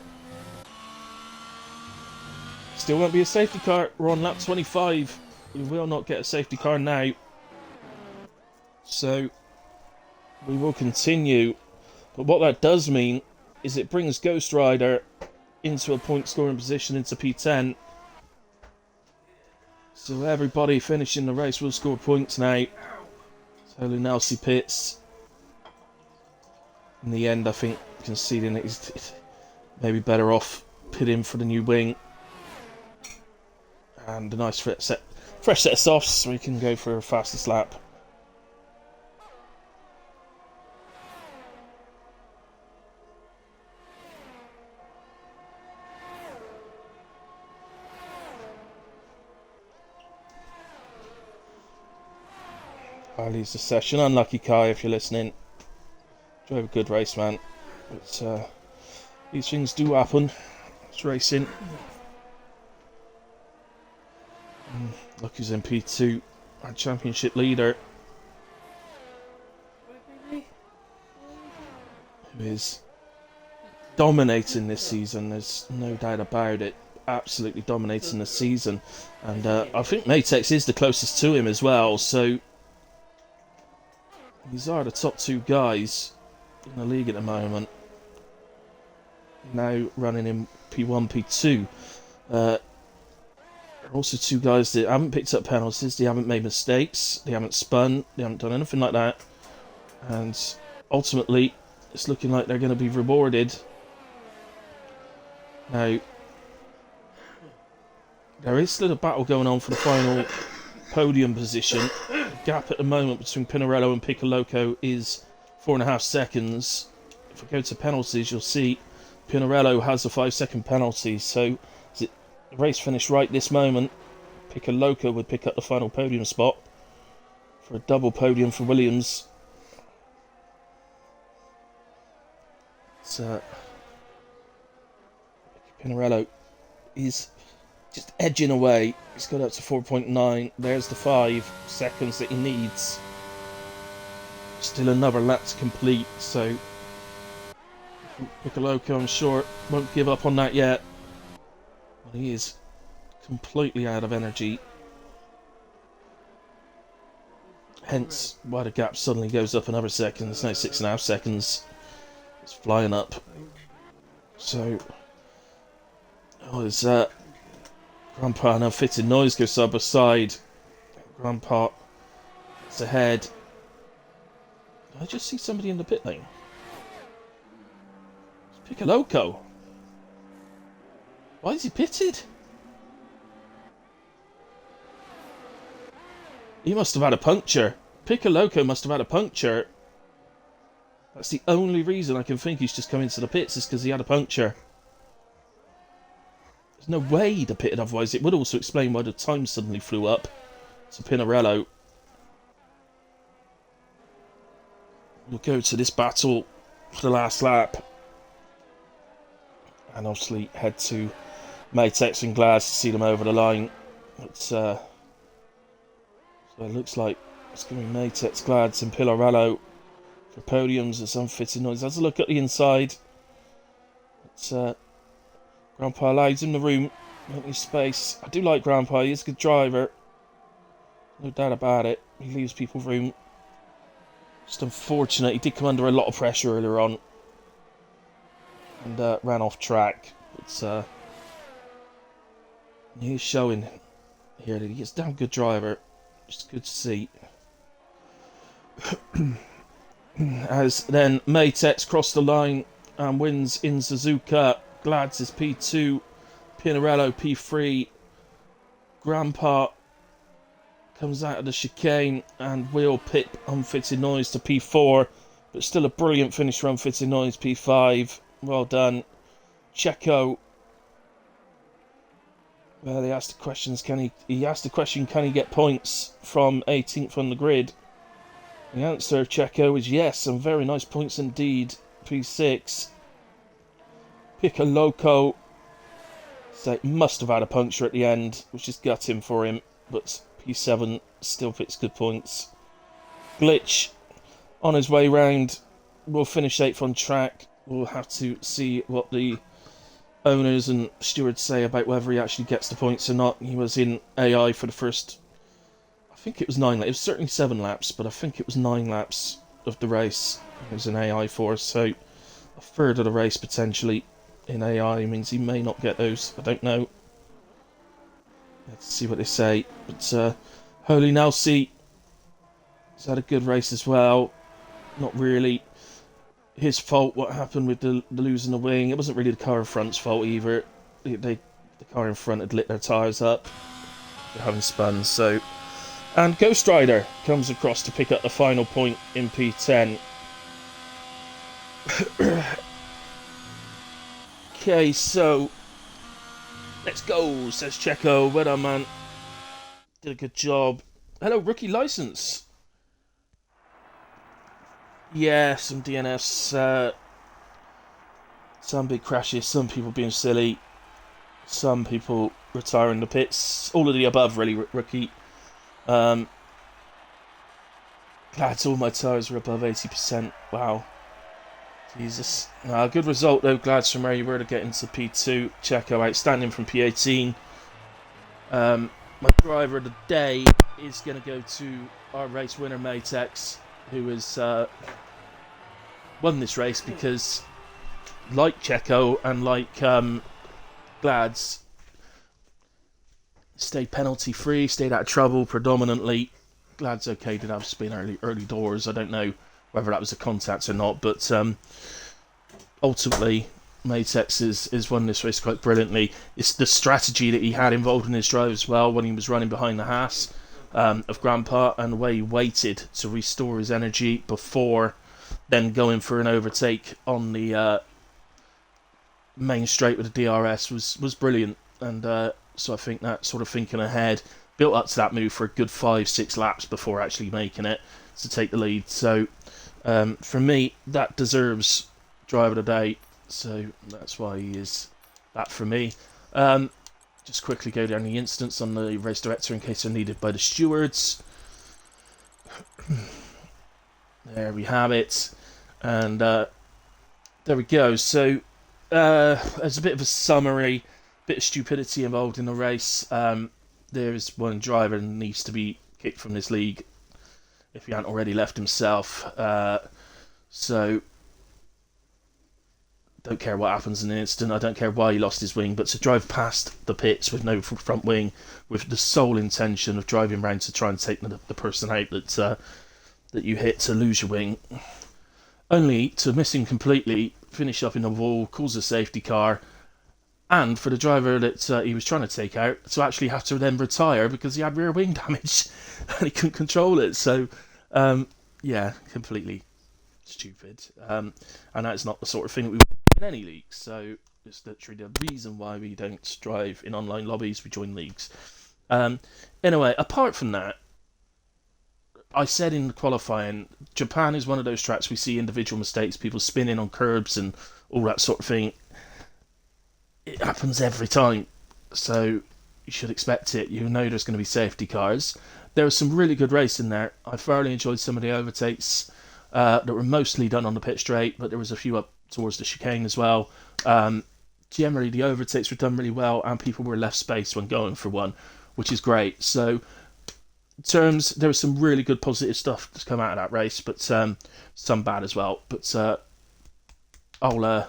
Still won't be a safety car. We're on lap 25. We will not get a safety car now. So we will continue. But what that does mean is it brings Ghost Rider into a point scoring position into P10. So everybody finishing the race will score points now. So Lunelsi pits. In the end, I think conceding it is maybe better off pitting for the new wing. And a nice fresh set of softs so we can go for a fastest lap. I lose the session. Unlucky Kai if you're listening. Drove a good race, man. But these things do happen. It's racing. Look who's in P2. Our championship leader. Who is dominating this season. There's no doubt about it. Absolutely dominating the season. And I think Matex is the closest to him as well. So these are the top 2 guys in the league at the moment. Now running in P1, P2. There are also 2 guys that haven't picked up penalties. They haven't made mistakes. They haven't spun. They haven't done anything like that. And ultimately, it's looking like they're going to be rewarded. Now, there is still a battle going on for the final podium position. The gap at the moment between Pinarello and Piccoloco is 4.5 seconds. If we go to penalties, you'll see Pinarello has a 5-second penalty. So, as the race finished right this moment, Piccoloco would pick up the final podium spot for a double podium for Williams. So, Pinarello is just edging away. He's got up to 4.9. There's the 5 seconds that he needs. Still another lap to complete, so Piccoloco, I'm sure, won't give up on that yet. But he is completely out of energy. Hence why the gap suddenly goes up another second. It's now 6.5 seconds. It's flying up. So, there's Grandpa now fitted noise goes side by side. Grandpa is ahead. Did I just see somebody in the pit lane? It's Piccoloco. Why is he pitted? He must have had a puncture. Piccoloco must have had a puncture. That's the only reason I can think he's just come into the pits is because he had a puncture. There's no way he'd have pitted otherwise. It would also explain why the time suddenly flew up to Pinarello. We'll go to this battle for the last lap. And obviously head to Matex and Glass to see them over the line. So it looks like it's going to be Matex, Glads and Pinarello for podiums and some fitting noise. Let's look at the inside. It's Grandpa allows him the room, plenty of space. I do like Grandpa, he is a good driver. No doubt about it. He leaves people room. Just unfortunate, he did come under a lot of pressure earlier on. And ran off track. But he's showing here that he is a damn good driver. Just good to see. As then Matex crossed the line and wins in Suzuka. Glads is P2, Pinarello P3, Grandpa comes out of the chicane and will pip Unfitted Noise to P4, but still a brilliant finish for Unfitted Noise, P5. Well done. Checo. Well, he asked the questions. He asked the question, can he get points from 18th on the grid? The answer, Checo, is yes, and very nice points indeed. P6. Pick a Loco. So must have had a puncture at the end, which is gutting for him, but P7 still picks good points. Glitch on his way round will finish 8th on track. We'll have to see what the owners and stewards say about whether he actually gets the points or not. He was in AI for the first, I think it was 9 laps. It was certainly 7 laps, but I think it was 9 laps of the race he was in AI for, so a third of the race potentially in AI means he may not get those. I don't know. Let's see what they say. But Holy Nelsie has had a good race as well. Not really his fault what happened with the losing the wing. It wasn't really the car in front's fault either. The car in front had lit their tyres up. They're having spun, so... And Ghost Rider comes across to pick up the final point in P10. Okay, so... Let's go, says Checo. Well done, man. Did a good job. Hello, rookie license. Yeah, some DNFs. Some big crashes, some people being silly, some people retiring the pits. All of the above, really, rookie. Glad all my tyres were above 80%. Wow. Jesus. Good result, though. Glad from where you were to get into P2. Checo outstanding from P18. My driver of the day is going to go to our race winner, Matex, who has won this race because, like Checo and like Glads, stayed penalty free, stayed out of trouble predominantly. Glad's okay, did have spin early doors. I don't know whether that was a contact or not, but ultimately Matex has won this race quite brilliantly. It's the strategy that he had involved in his drive as well when he was running behind the Haas of Grandpa, and the way he waited to restore his energy before then going for an overtake on the main straight with the DRS was brilliant. And so I think that sort of thinking ahead built up to that move for a good 5-6 laps before actually making it to take the lead. So for me, that deserves driver of the day. So that's why he is that for me. Just quickly go down the instance on the race director in case they're needed by the stewards. There we have it. And there we go. So there's a bit of a summary, bit of stupidity involved in the race. There is one driver that needs to be kicked from this league if he hadn't already left himself. So don't care what happens in an instant. I don't care why he lost his wing, but to drive past the pits with no front wing, with the sole intention of driving round to try and take the person out that you hit to lose your wing, only to miss him completely, finish up in the wall, cause a safety car, and for the driver that he was trying to take out to actually have to then retire because he had rear wing damage and he couldn't control it. So, yeah, completely stupid. And that's not the sort of thing that we want in any league. So it's literally the reason why we don't drive in online lobbies. We join leagues. Anyway, apart from that, I said in the qualifying, Japan is one of those tracks we see individual mistakes, people spinning on curbs and all that sort of thing. It happens every time, so you should expect it. You know there's going to be safety cars. There was some really good racing there. I thoroughly enjoyed some of the overtakes that were mostly done on the pit straight, but there was a few up towards the chicane as well. Generally, the overtakes were done really well, and people were left space when going for one, which is great. So, there was some really good positive stuff to come out of that race, but some bad as well. But I'll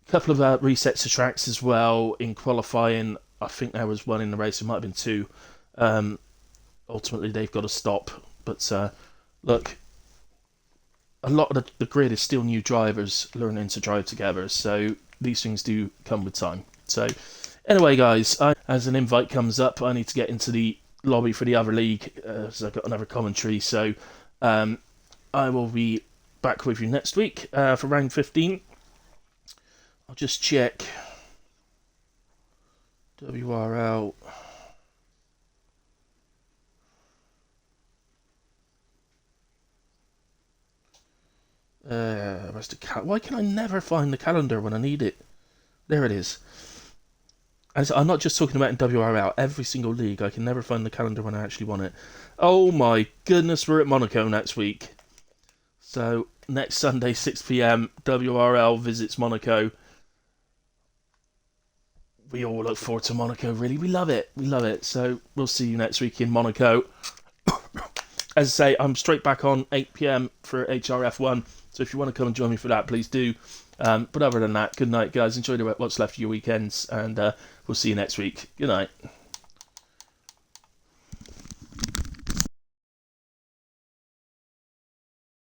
couple of resets to tracks as well in qualifying. I think there was one in the race, it might have been two. Ultimately, they've got to stop. But look, a lot of the grid is still new drivers learning to drive together, so these things do come with time. So Anyway, guys, as an invite comes up, I need to get into the lobby for the other league, so I've got another commentary. So I will be back with you next week for round 15. I'll just check WRL. Where's the why can I never find the calendar when I need it? There it is. And I'm not just talking about in WRL. Every single league, I can never find the calendar when I actually want it. Oh my goodness, we're at Monaco next week. So next Sunday, 6 p.m, WRL visits Monaco. We all look forward to Monaco, really. We love it. We love it. So we'll see you next week in Monaco. As I say, I'm straight back on 8 p.m. for HRF1. So if you want to come and join me for that, please do. But other than that, good night, guys. Enjoy what's left of your weekends, and we'll see you next week. Good night.